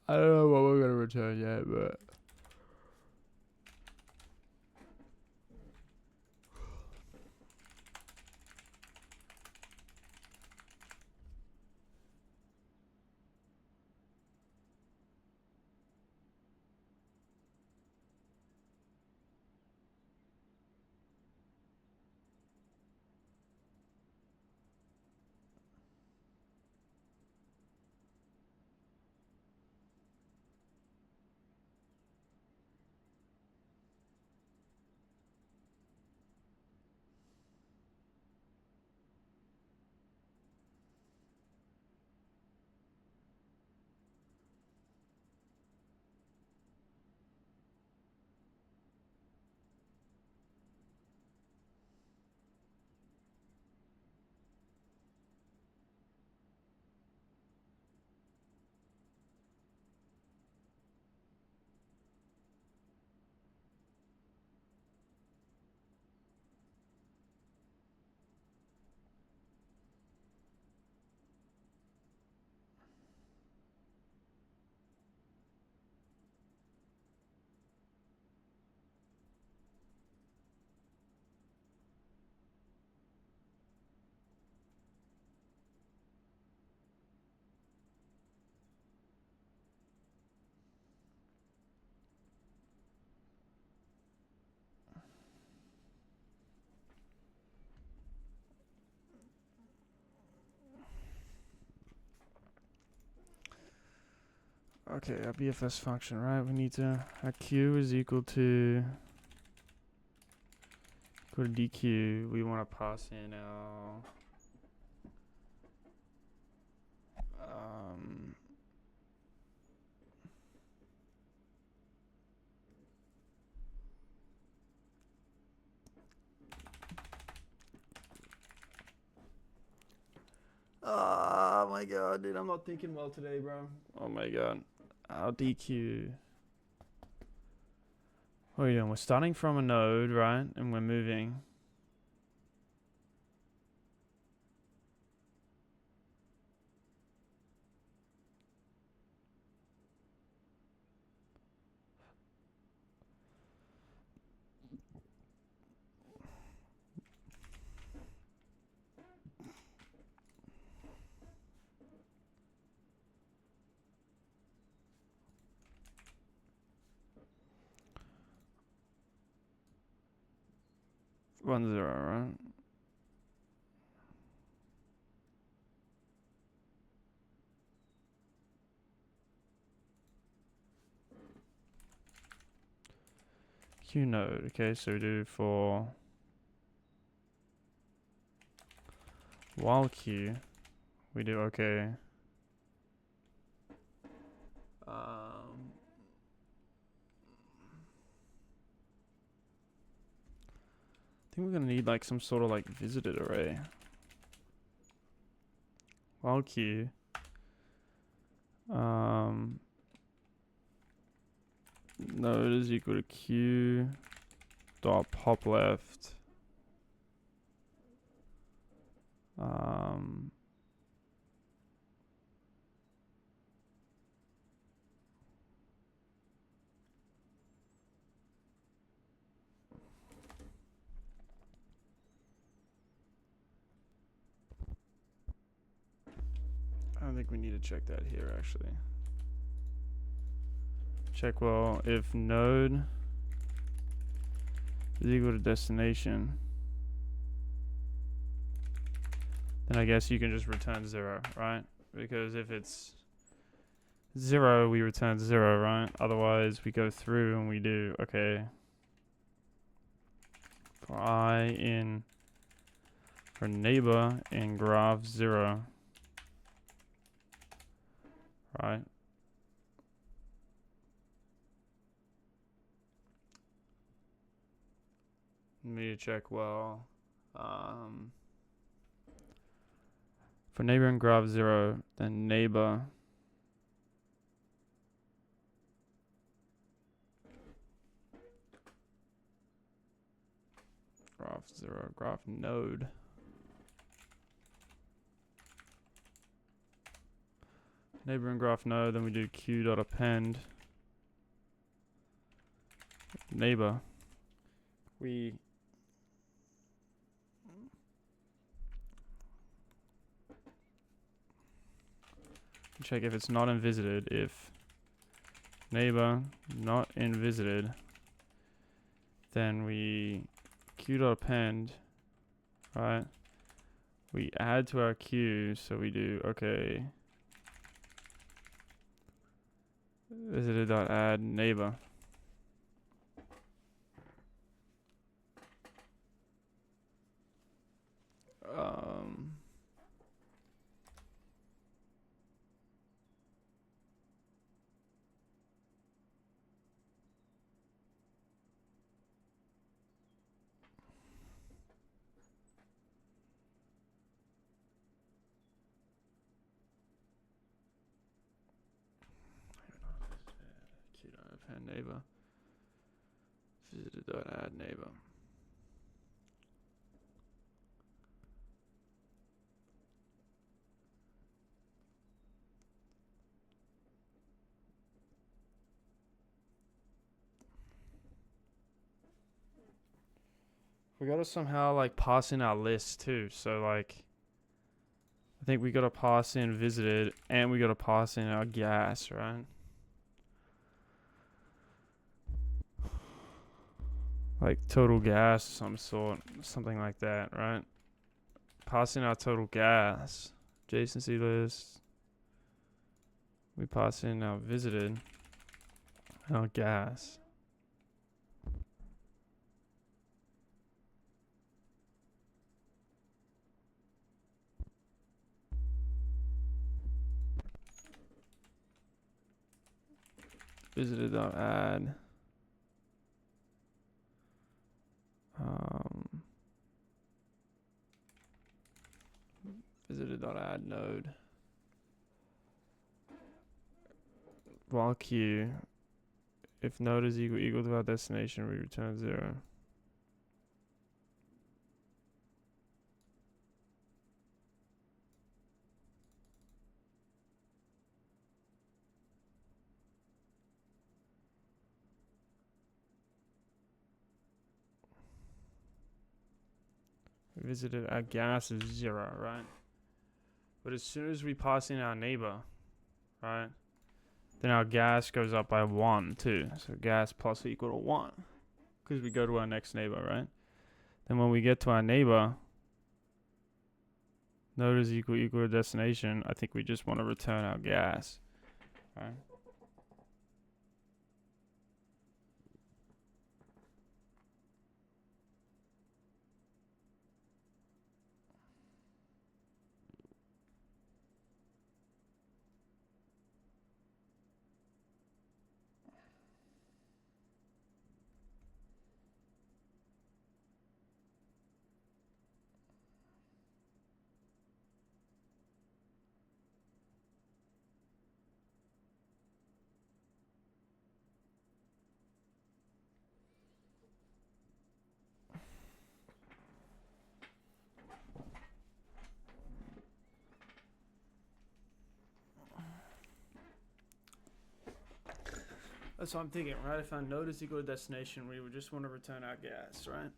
I don't know what we're gonna return yet, but okay, our BFS function, right? We need to, our Q is equal to DQ. We want to pass in our oh my god, dude, I'm not thinking well today, bro. Oh my god. Our DQ. What are we doing? We're starting from a node, right? And we're moving. One zero, right? Q node. Okay, so we do for while Q, we do okay. I think we're gonna need like some sort of like visited array. While Q. Node is equal to Q dot pop left. I don't think we need to check that here actually. Check well if node is equal to destination, then I guess you can just return 0, right? Because if it's 0, we return 0, right? Otherwise, we go through and we do, okay, for I in, for neighbor in graph 0, right? Let me check well. For neighbor and graph 0, then neighbor graph 0, graph node. Neighbor and graph node, then we do q.append neighbor. We check if it's not in visited. If neighbor not in visited, then we q.append, right? We add to our queue, so we do, okay, visited.add neighbor. Q.append neighbor. Visited.add neighbor. We gotta somehow like pass in our list too. So like, I think we gotta pass in visited and we gotta pass in our gas, right? Like total gas of some sort, something like that, right? Pass in our total gas, adjacency list. We pass in our visited, our gas. Visited.add. Visited.add node. While queue, if node is equal to our destination, we return 0. Visited, our gas is 0, right? But as soon as we pass in our neighbor, right, then our gas goes up by 1 too. So gas plus equal to 1, because we go to our next neighbor, right? Then when we get to our neighbor, node is equal to destination. I think we just want to return our gas, right? That's what I'm thinking, right? If our node is equal to destination, we would just want to return our gas, right?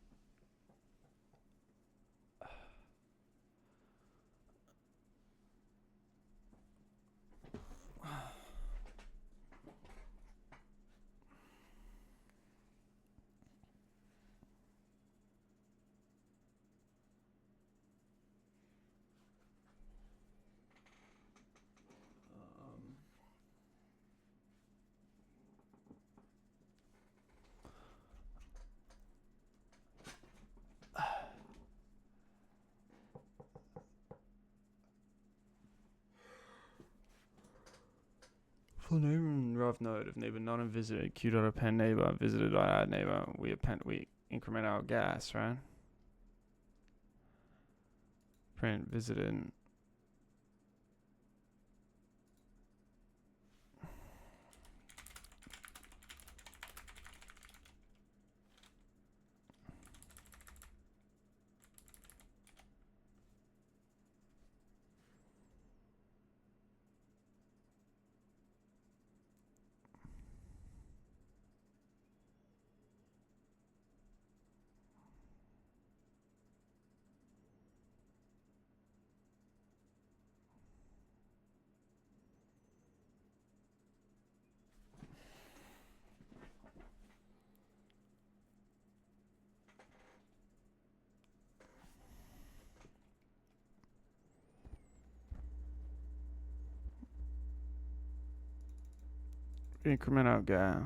For neighbor and rough node, if neighbor not in visited, q.append neighbor, visited.add neighbor, we increment our gas, right? print visited. Increment out guy.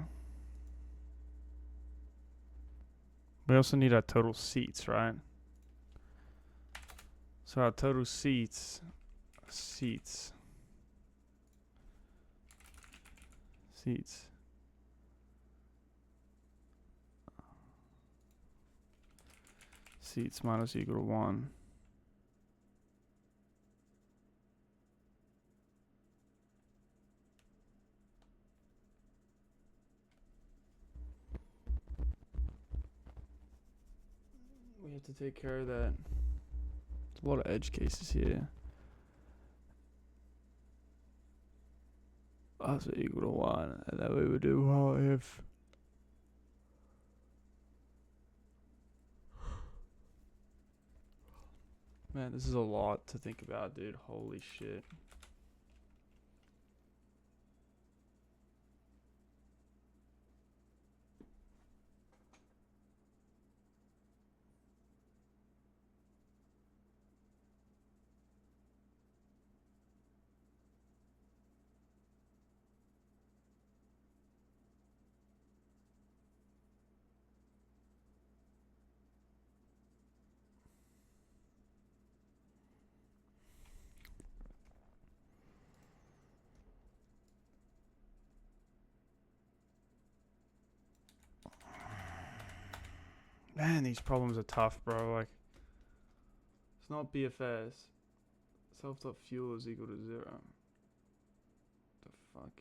We also need our total seats, right? So our total seats. Seats minus equal to 1. We have to take care of that. There's a lot of edge cases here. Also equal to 1. And that way we do well if man, this is a lot to think about, dude. Holy shit. Man, these problems are tough, bro. Like, it's not BFS. Self.fuel is equal to 0. The fuck?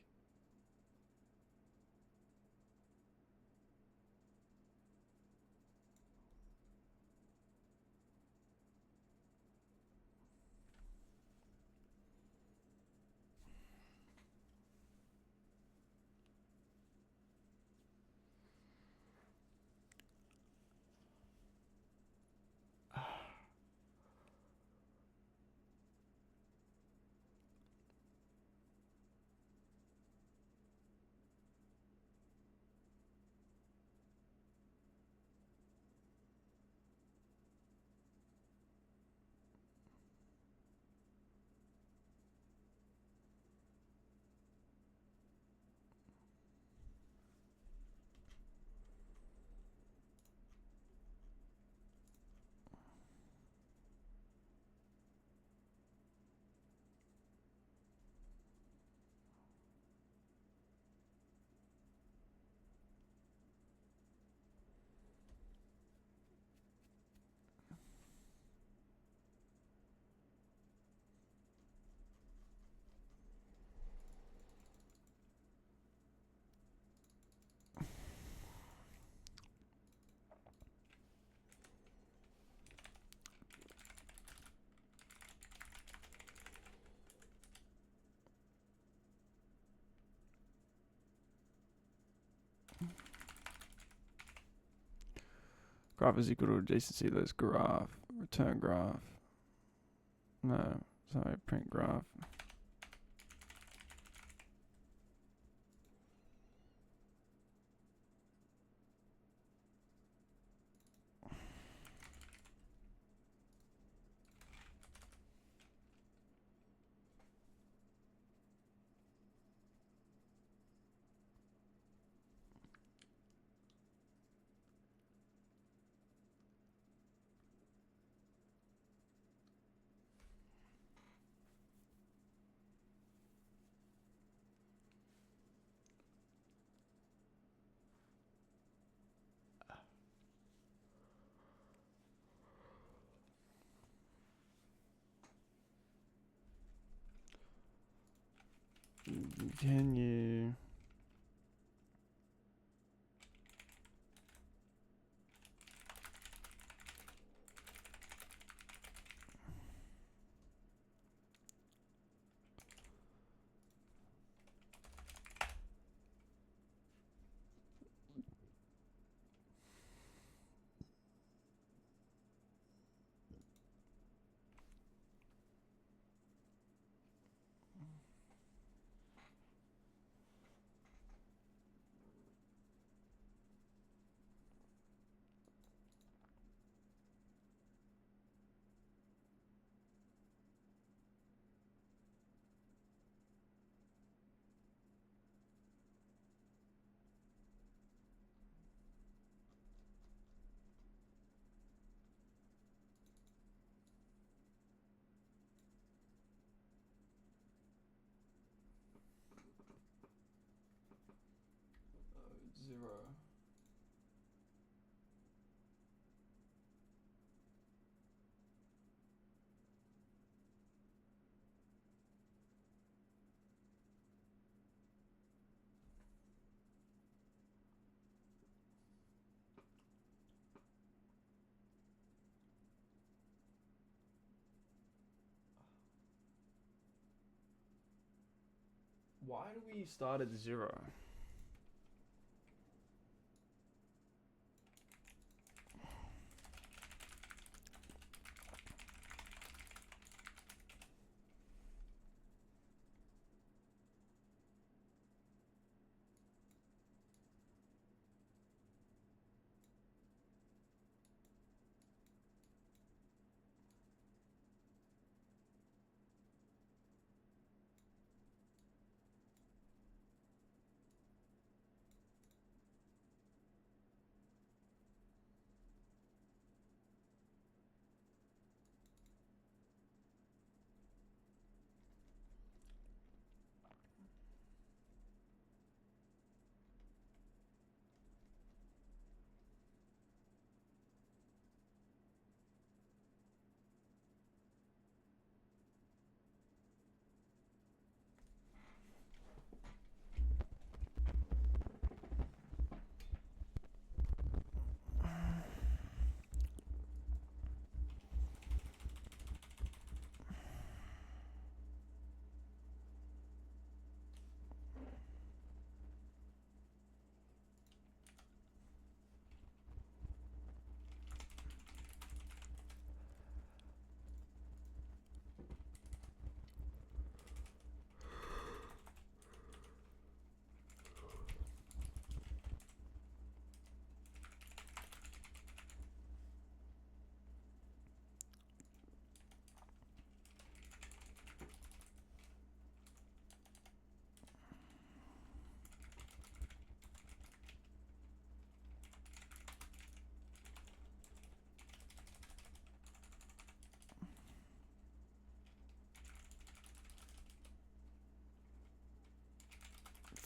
Graph is equal to adjacency. Let's graph. Return graph. No, sorry, print graph. Can you? Zero. Why do we start at 0?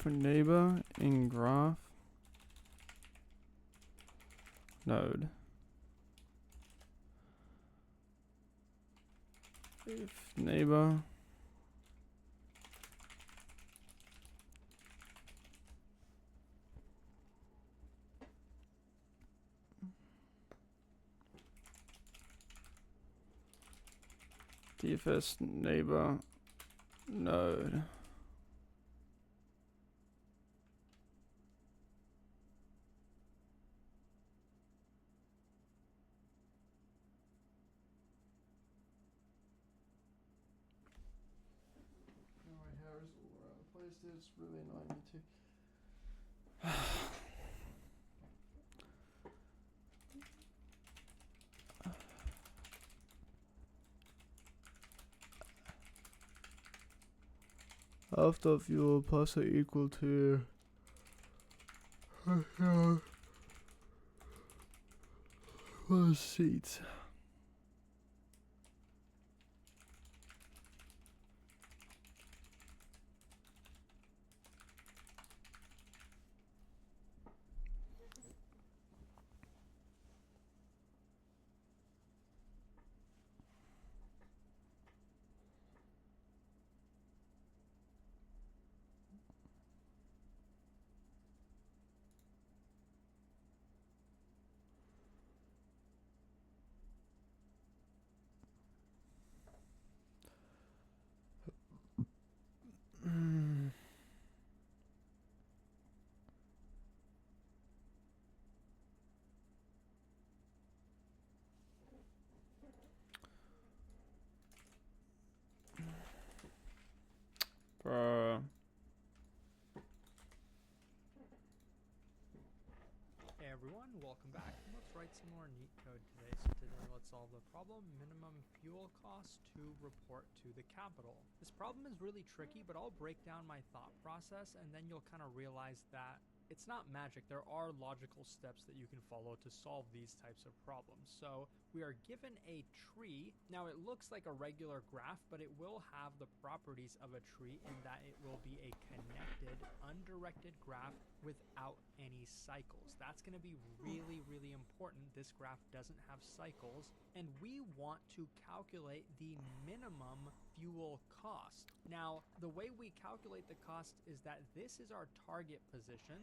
For neighbor in graph node, if neighbor DFS neighbor node it's really annoying me too. After fuel plus or equal to seats. welcome back. Let's write some more Leetcode today. So today let's solve the problem, minimum fuel cost to report to the capital. This problem is really tricky, but I'll break down my thought process and then you'll kind of realize that it's not magic. There are logical steps that you can follow to solve these types of problems. So we are given a tree. Now it looks like a regular graph, but it will have the properties of a tree in that it will be a connected, undirected graph without any cycles. That's going to be really, really important. This graph doesn't have cycles, and we want to calculate the minimum fuel cost. Now, the way we calculate the cost is that this is our target position,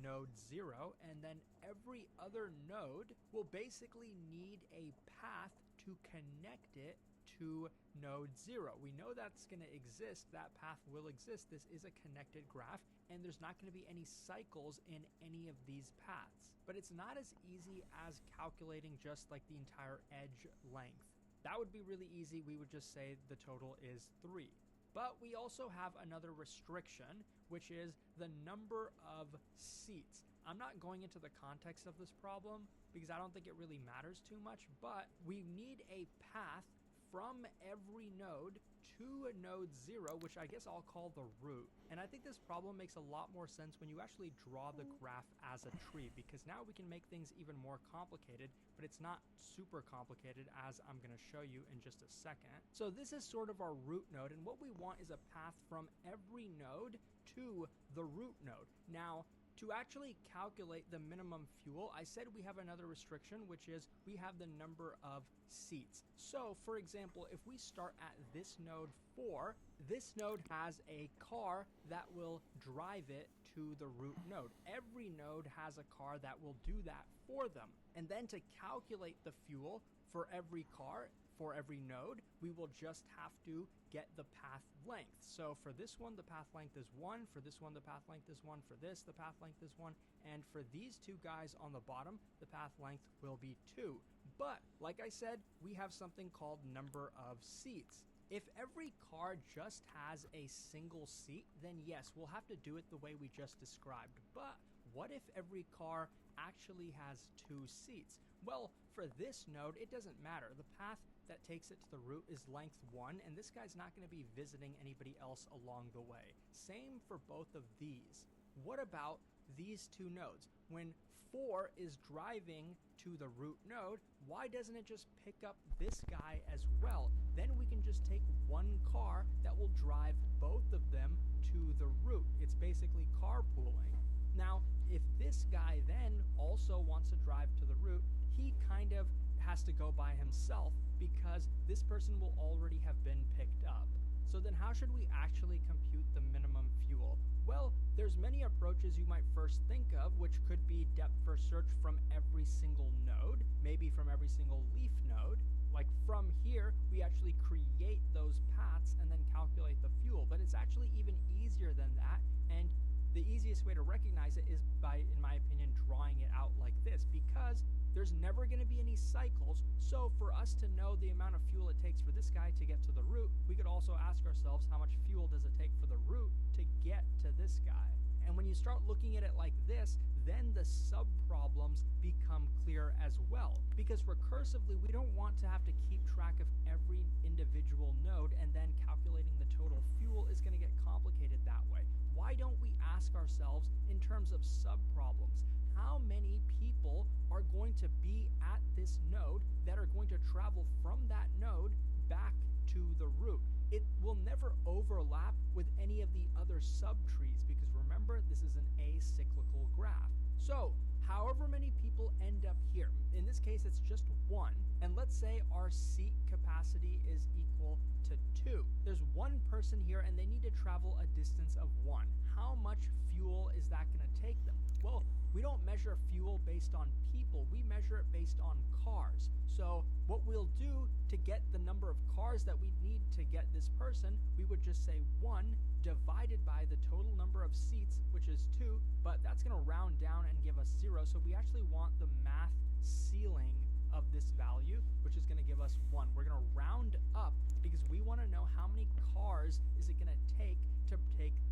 node 0, and then every other node will basically need a path to connect it to node 0. We know that's going to exist. That path will exist. This is a connected graph, and there's not going to be any cycles in any of these paths. But it's not as easy as calculating just like the entire edge length. That would be really easy. We would just say the total is 3. But we also have another restriction, which is the number of seats. I'm not going into the context of this problem because I don't think it really matters too much, but we need a path from every node to node 0, which I guess I'll call the root. And I think this problem makes a lot more sense when you actually draw the graph as a tree, because now we can make things even more complicated, but it's not super complicated, as I'm going to show you in just a second. So this is sort of our root node, and what we want is a path from every node to the root node. Now, to actually calculate the minimum fuel, I said we have another restriction, which is we have the number of seats. So, for example, if we start at this node 4, this node has a car that will drive it to the root node. Every node has a car that will do that for them. And then to calculate the fuel for every car, for every node, we will just have to get the path length. So for this one, the path length is 1. For this one, the path length is 1. For this, the path length is 1. And for these two guys on the bottom, the path length will be 2. But like I said, we have something called number of seats. If every car just has a single seat, then yes, we'll have to do it the way we just described. But what if every car actually has 2 seats? Well, for this node, it doesn't matter. The path that takes it to the root is length 1, and this guy's not going to be visiting anybody else along the way. Same for both of these. What about these two nodes? When 4 is driving to the root node, why doesn't it just pick up this guy as well? Then we can just take one car that will drive both of them to the root. It's basically carpooling. Now, if this guy then also wants to drive to the root, he kind of has to go by himself because this person will already have been picked up. So then how should we actually compute the minimum fuel? Well, there's many approaches you might first think of, which could be depth first search from every single node, maybe from every single leaf node. Like from here, we actually create those paths and then calculate the fuel. But it's actually even easier than that, and the easiest way to recognize it is by, in my opinion, drawing it out like this, because there's never going to be any cycles. So for us to know the amount of fuel it takes for this guy to get to the root, we could also ask ourselves how much fuel does it take for the root to get to this guy. And when you start looking at it like this, then the sub-problems become clear as well. Because recursively, we don't want to have to keep track of every individual node, and then calculating the total fuel is going to get complicated that way. Why don't we ask ourselves in terms of sub-problems? How many people are going to be at this node that are going to travel from that node back to the root? It will never overlap with any of the other subtrees, because remember, this is an acyclical graph. So however many people end up here, in this case it's just 1, and let's say our seat capacity is equal to 2. There's one person here and they need to travel a distance of 1. How much fuel is that going to take them? Well, we don't measure fuel based on people, we measure it based on cars. So what we'll do to get the number of cars that we need to get this person, we would just say 1 divided by the total number of seats, which is 2, but that's going to round down and give us 0. So we actually want the math ceiling of this value, which is going to give us 1. We're going to round up because we want to know how many cars is it going to take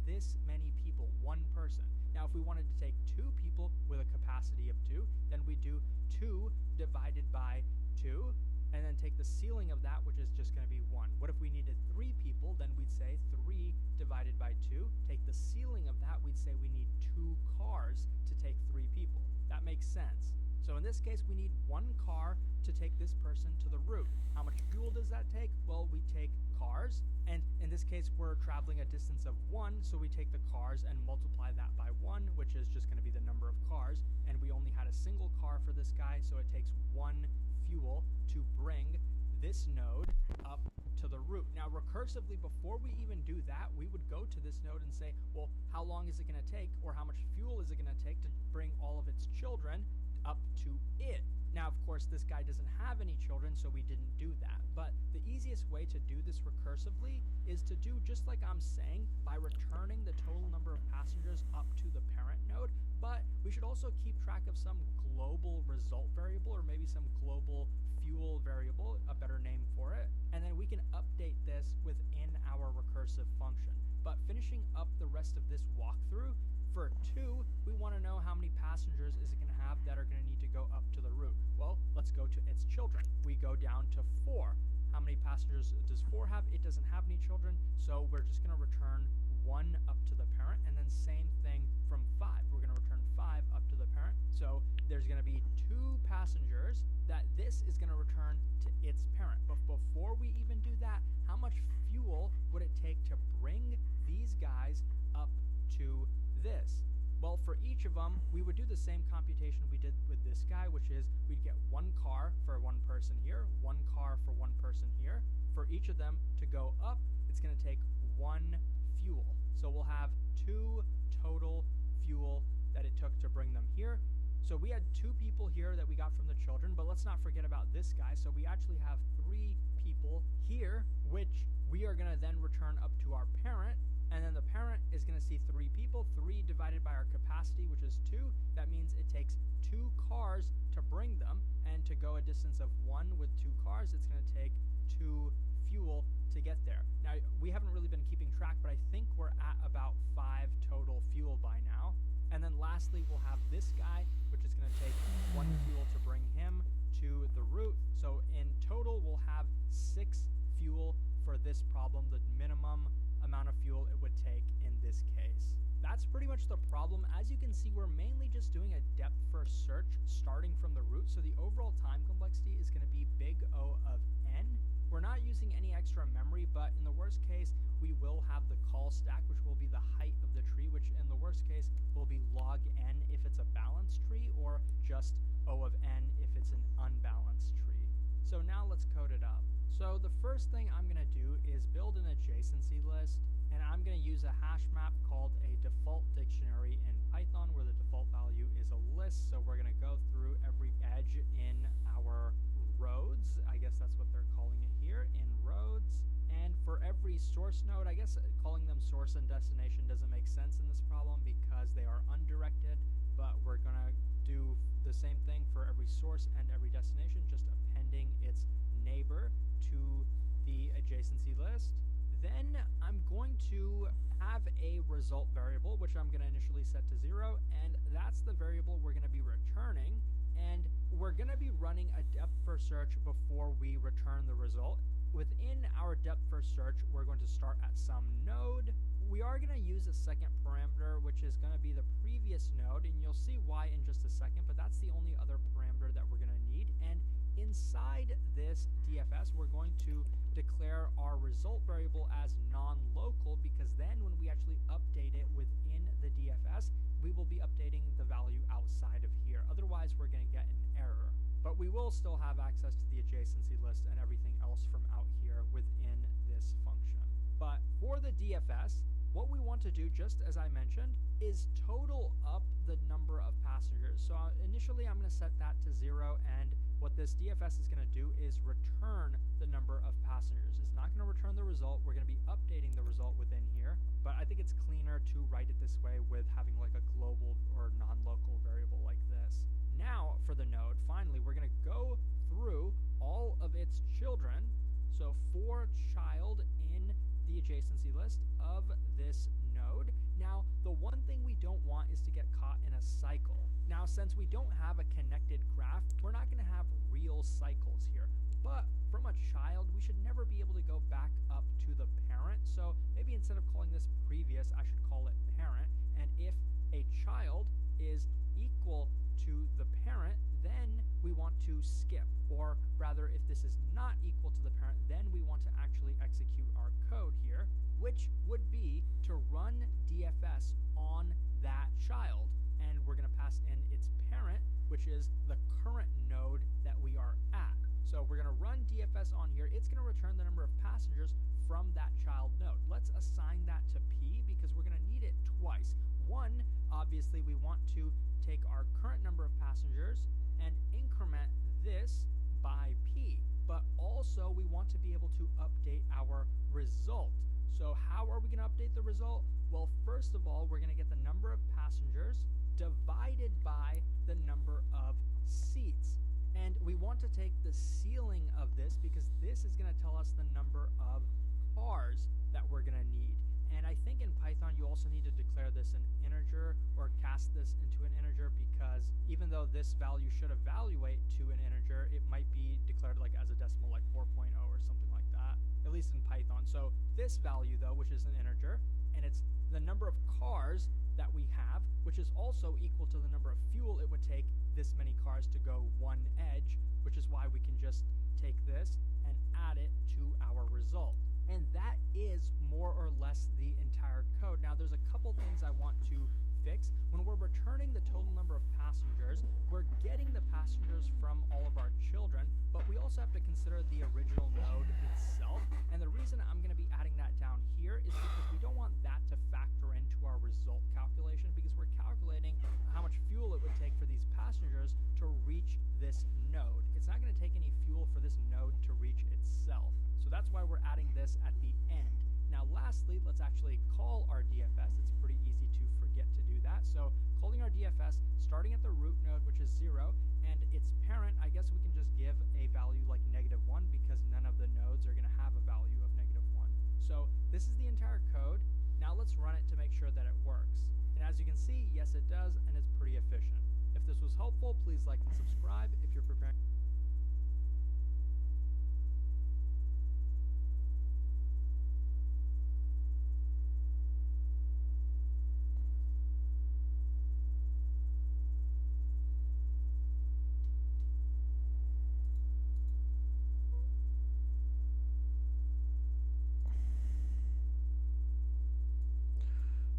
this many people, 1 person. Now, if we wanted to take 2 people with a capacity of 2, then we do ceiling of that, which is just going to be 1. What if we needed 3 people? Then we'd say 3 divided by 2. Take the ceiling of that, we'd say we need 2 cars to take 3 people. That makes sense. So in this case, we need 1 car to take this person to the route. How much fuel does that take? Well, we take cars, and in this case, we're traveling a distance of 1, so we take the cars and multiply that by 1, which is just going to be the number of cars, and we only had a single car for this guy, so it takes 1 fuel to bring this node up to the root. Now, recursively, before we even do that, we would go to this node and say, well, how long is it going to take, or how much fuel is it going to take to bring all of its children up to it? Now, of course, this guy doesn't have any children, so we didn't do that. But the easiest way to do this recursively is to do just like I'm saying, by returning the total number of passengers up to the parent node. But we should also keep track of some global result variable, or maybe some global fuel variable, a better name for it. And then we can update this within our recursive function. But finishing up the rest of this walkthrough, for 2, we want to know how many passengers is it going to have that are going to need to go up to the root. Well, let's go to its children. We go down to 4. How many passengers does 4 have? It doesn't have any children, so we're just going to return 1 up to the parent, and then same thing from 5. We're going to return 5 up to the parent. So there's going to be 2 passengers that this is going to return to its parent. But before we even do that, how much fuel would it take to bring these guys up to this? Well, for each of them, we would do the same computation we did with this guy, which is we'd get 1 car for 1 person here, 1 car for 1 person here. For each of them to go up, it's going to take 1 fuel. So we'll have 2 total fuel that it took to bring them here. So we had 2 people here that we got from the children, but let's not forget about this guy. So we actually have 3 people here, which we are going to then return up to our parent. And then the parent is going to see 3 people, 3 divided by our capacity, which is 2. That means it takes 2 cars to bring them, and to go a distance of 1 with 2 cars, it's going to take 2 fuel to get there. Now, we haven't really been keeping track, but I think we're at about 5 total fuel by now. And then lastly, we'll have this guy, which is going to take 1 fuel to bring him to the root. So in total, we'll have 6 fuel for this problem, the minimum amount of fuel it would take in this case. That's pretty much the problem. As you can see, we're mainly just doing a depth first search starting from the root, so the overall time complexity is going to be big O of n. We're not using any extra memory, but in the worst case, we will have the call stack, which will be the height of the tree, which in the worst case will be log n if it's a balanced tree, or just O of n if it's an unbalanced tree. So now let's code it up. So the first thing I'm going to do is build an adjacency list, and I'm going to use a hash map called a default dictionary in Python, where the default value is a list. So we're going to go through every edge in our roads. I guess that's what they're calling it here, in roads. And for every source node, I guess calling them source and destination doesn't make sense in this problem because they are undirected, but we're going to do the same thing for every source and every destination, just appending its neighbor to the adjacency list. Then I'm going to have a result variable, which I'm going to initially set to 0, and that's the variable we're going to be returning. And we're going to be running a depth first search before we return the result. Within our depth first search, we're going to start at some node. We are going to use a second parameter, which is going to be the previous node, and you'll see why in just a second, but that's the only other parameter that we're going to need. And inside this DFS, we're going to declare our result variable as non-local, because then when we actually update it within the DFS, we will be updating the value outside of here. Otherwise, we're going to get an error. But we will still have access to the adjacency list and everything else from out here within this function. But for the DFS, what we want to do, just as I mentioned, is total up the number of passengers. So initially, I'm going to set that to 0, and what this DFS is going to do is return the number of passengers. It's not going to return the result. We're going to be updating the result within here, but I think it's cleaner to write it this way with having like a global or non-local variable like this. Now for the node, finally, we're going to go through all of its children, So for child in the adjacency list of this node. Now, the one thing we don't want is to get caught in a cycle. Now, since we don't have a connected graph, we're not going to have real cycles here. But from a child, we should never be able to go back up to the parent. So maybe instead of calling this previous, I should call it parent. And if a child is equal to the parent, then we want to skip. Or rather, if this is not equal to the parent, then we want to actually execute our code here, which would be to run DFS on that child. And we're going to pass in its parent, which is the current node that we are at. So we're going to run DFS on here. It's going to return the number of passengers from that child node. Let's assign that to P because we're going to need it twice. One, obviously, we want to take our current number of passengers and increment this by P. But also, we want to be able to update our result. So how are we going to update the result? Well, first of all, we're going to get the number of passengers divided by the number of seats. And we want to take the ceiling of this because this is going to tell us the number of cars that we're going to need. And I think in Python, you also need to declare this an integer or cast this into an integer because even though this value should evaluate to an integer, it might be declared like as a decimal, like 4.0 or something like that, at least in Python. So this value though, which is an integer, and it's the number of cars that we have, which is also equal to the number of fuel it would take this many cars to go one edge, which is why we can just take this and add it to our result. And that is more or less the entire code. Now, there's a couple things I want to fix. When we're returning the total number of passengers, we're getting the passengers from all of our children, but we also have to consider the original node itself. And the reason I'm going to be adding that down here is because we don't want that to factor into our result calculation because we're calculating how much fuel it would take for these passengers to reach this node. It's not going to take any fuel for this node to reach itself. So that's why we're adding this at the end. Now, lastly, let's actually call our DFS. It's pretty easy to forget to do that. So calling our DFS, starting at the root node, which is 0, and its parent, I guess we can just give a value like -1 because none of the nodes are going to have a value of -1. So this is the entire code. Now let's run it to make sure that it works. And as you can see, yes, it does, and it's pretty efficient. If this was helpful, please like and subscribe if you're preparing.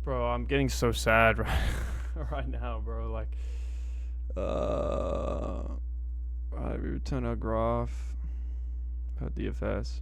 Bro, I'm getting so sad right now, bro. Like, we return our graph, our DFS.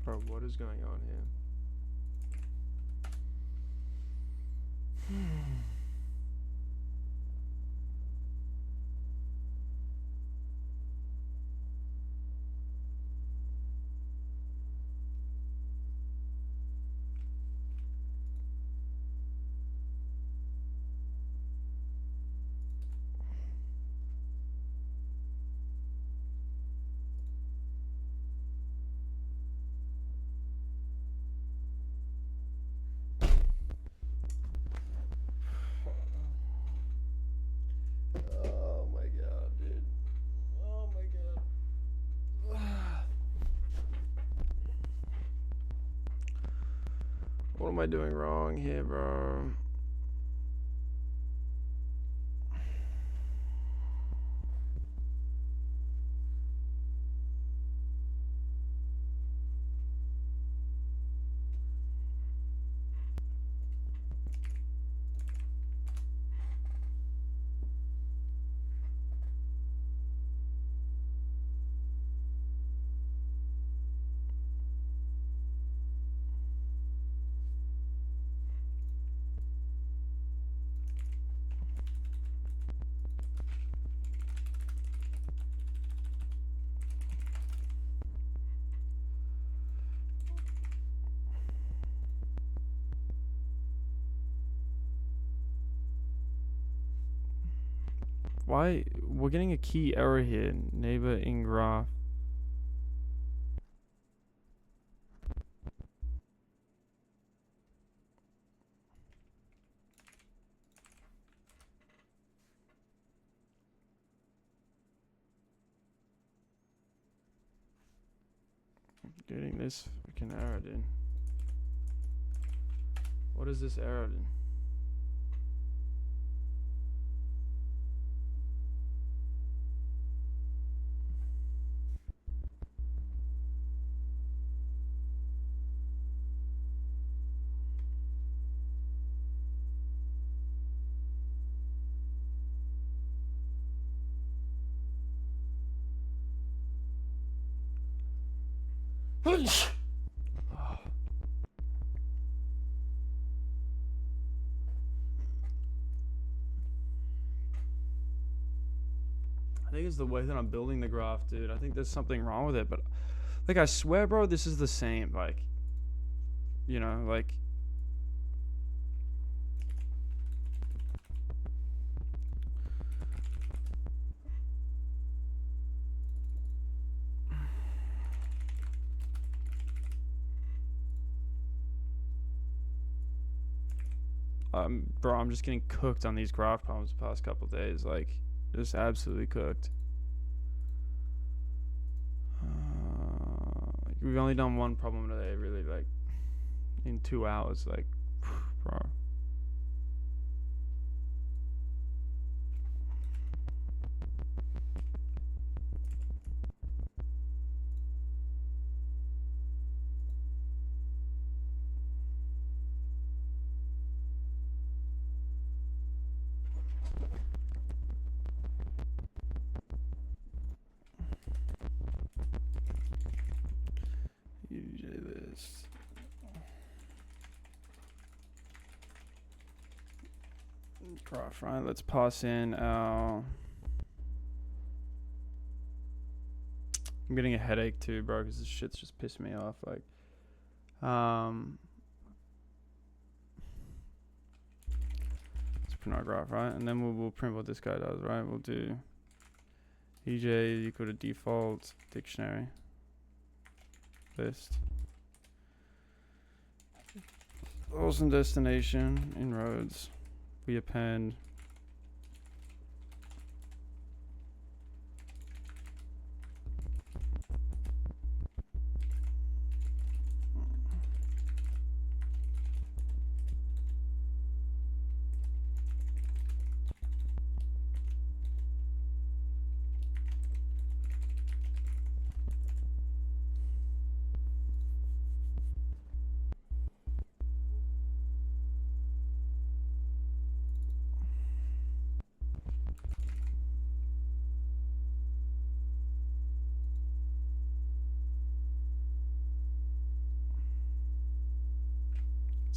Bro, what is going on here? Oh my god, dude. Oh my god. What am I doing wrong here, bro? Why? We're getting a key error here. Neighbor in graph. Getting this freaking error, dude. What is this error, dude? I think it's the way that I'm building the graph, dude. I think there's something wrong with it, but like I swear, bro, this is the same. Like, you know, like bro, I'm just getting cooked on these graph problems the past couple days. Like, just absolutely cooked. Like, we've only done one problem today, really, like, in 2 hours. Like, bro. UJ list. Graph, right? Let's pass in our. I'm getting a headache too, bro, because this shit's just pissed me off. Like, let's print our graph, right? And then we'll print what this guy does, right? We'll do EJ equal to default dictionary list. Source and destination inroads. We append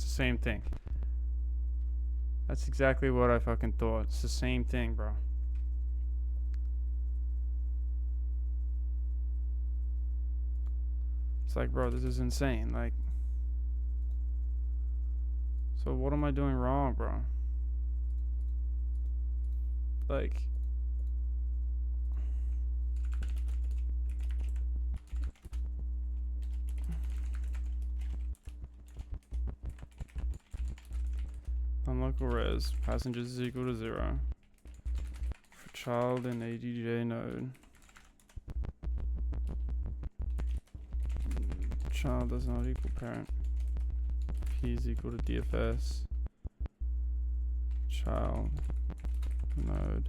It's the same thing. That's exactly what I fucking thought. It's the same thing, bro. It's like, bro, this is insane. Like, so what am I doing wrong, bro? Like, unlockable res. Passengers is equal to 0. For child in ADJ node. Child does not equal parent. P is equal to DFS. Child node.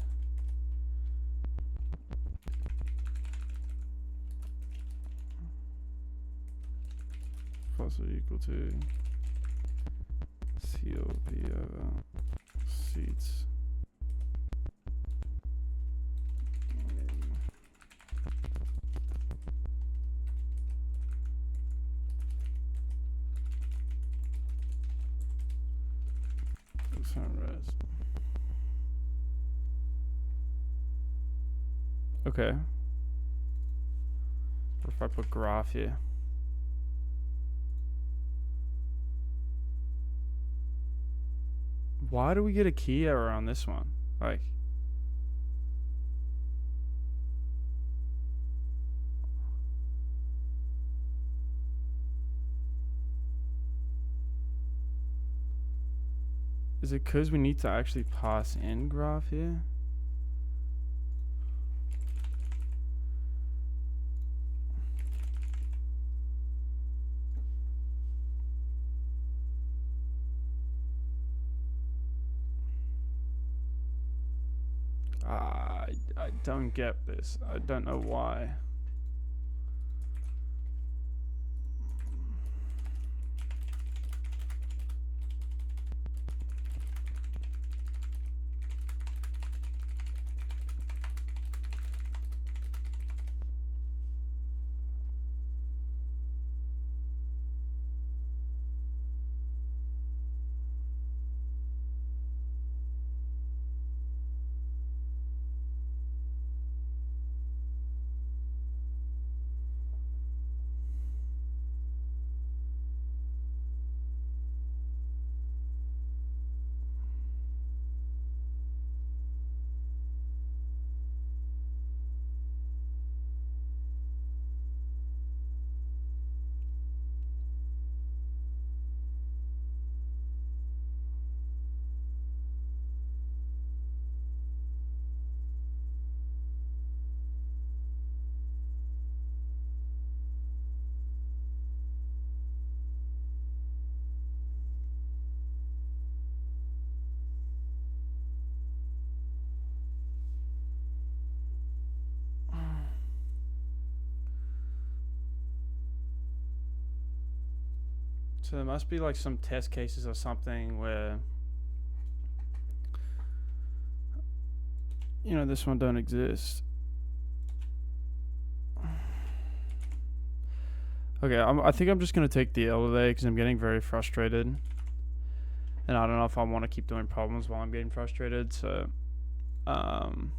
Plus or equal to CLP over seats. Res. Okay. What if I put graph here? Why do we get a key error on this one? Like, is it because we need to actually pass in graph here? I don't get this. I don't know why. So there must be like some test cases or something where, you know, this one don't exist. Okay, I think I'm just gonna take the L today because I'm getting very frustrated, and I don't know if I want to keep doing problems while I'm getting frustrated. So, I'm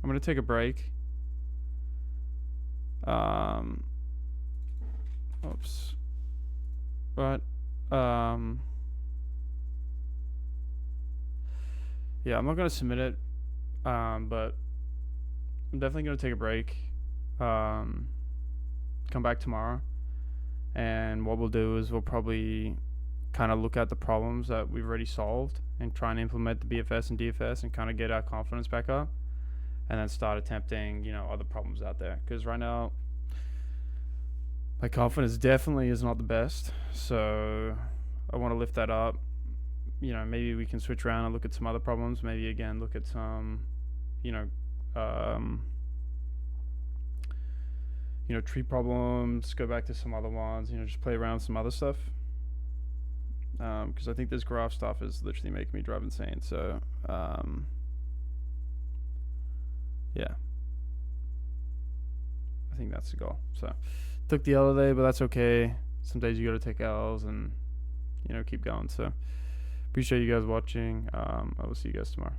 gonna take a break. Oops. But, yeah, I'm not gonna submit it, but I'm definitely gonna take a break. Come back tomorrow, and what we'll do is we'll probably kind of look at the problems that we've already solved and try and implement the BFS and DFS and kind of get our confidence back up, and then start attempting, you know, other problems out there. Because right now, my confidence definitely is not the best, so I want to lift that up. You know, maybe we can switch around and look at some other problems. Maybe again look at some, you know, tree problems. Go back to some other ones. You know, just play around with some other stuff. Because I think this graph stuff is literally making me drive insane. So, yeah, I think that's the goal. So. Took the L today, but that's okay. Some days you gotta take L's, and keep going. So appreciate you guys watching. I will see you guys tomorrow.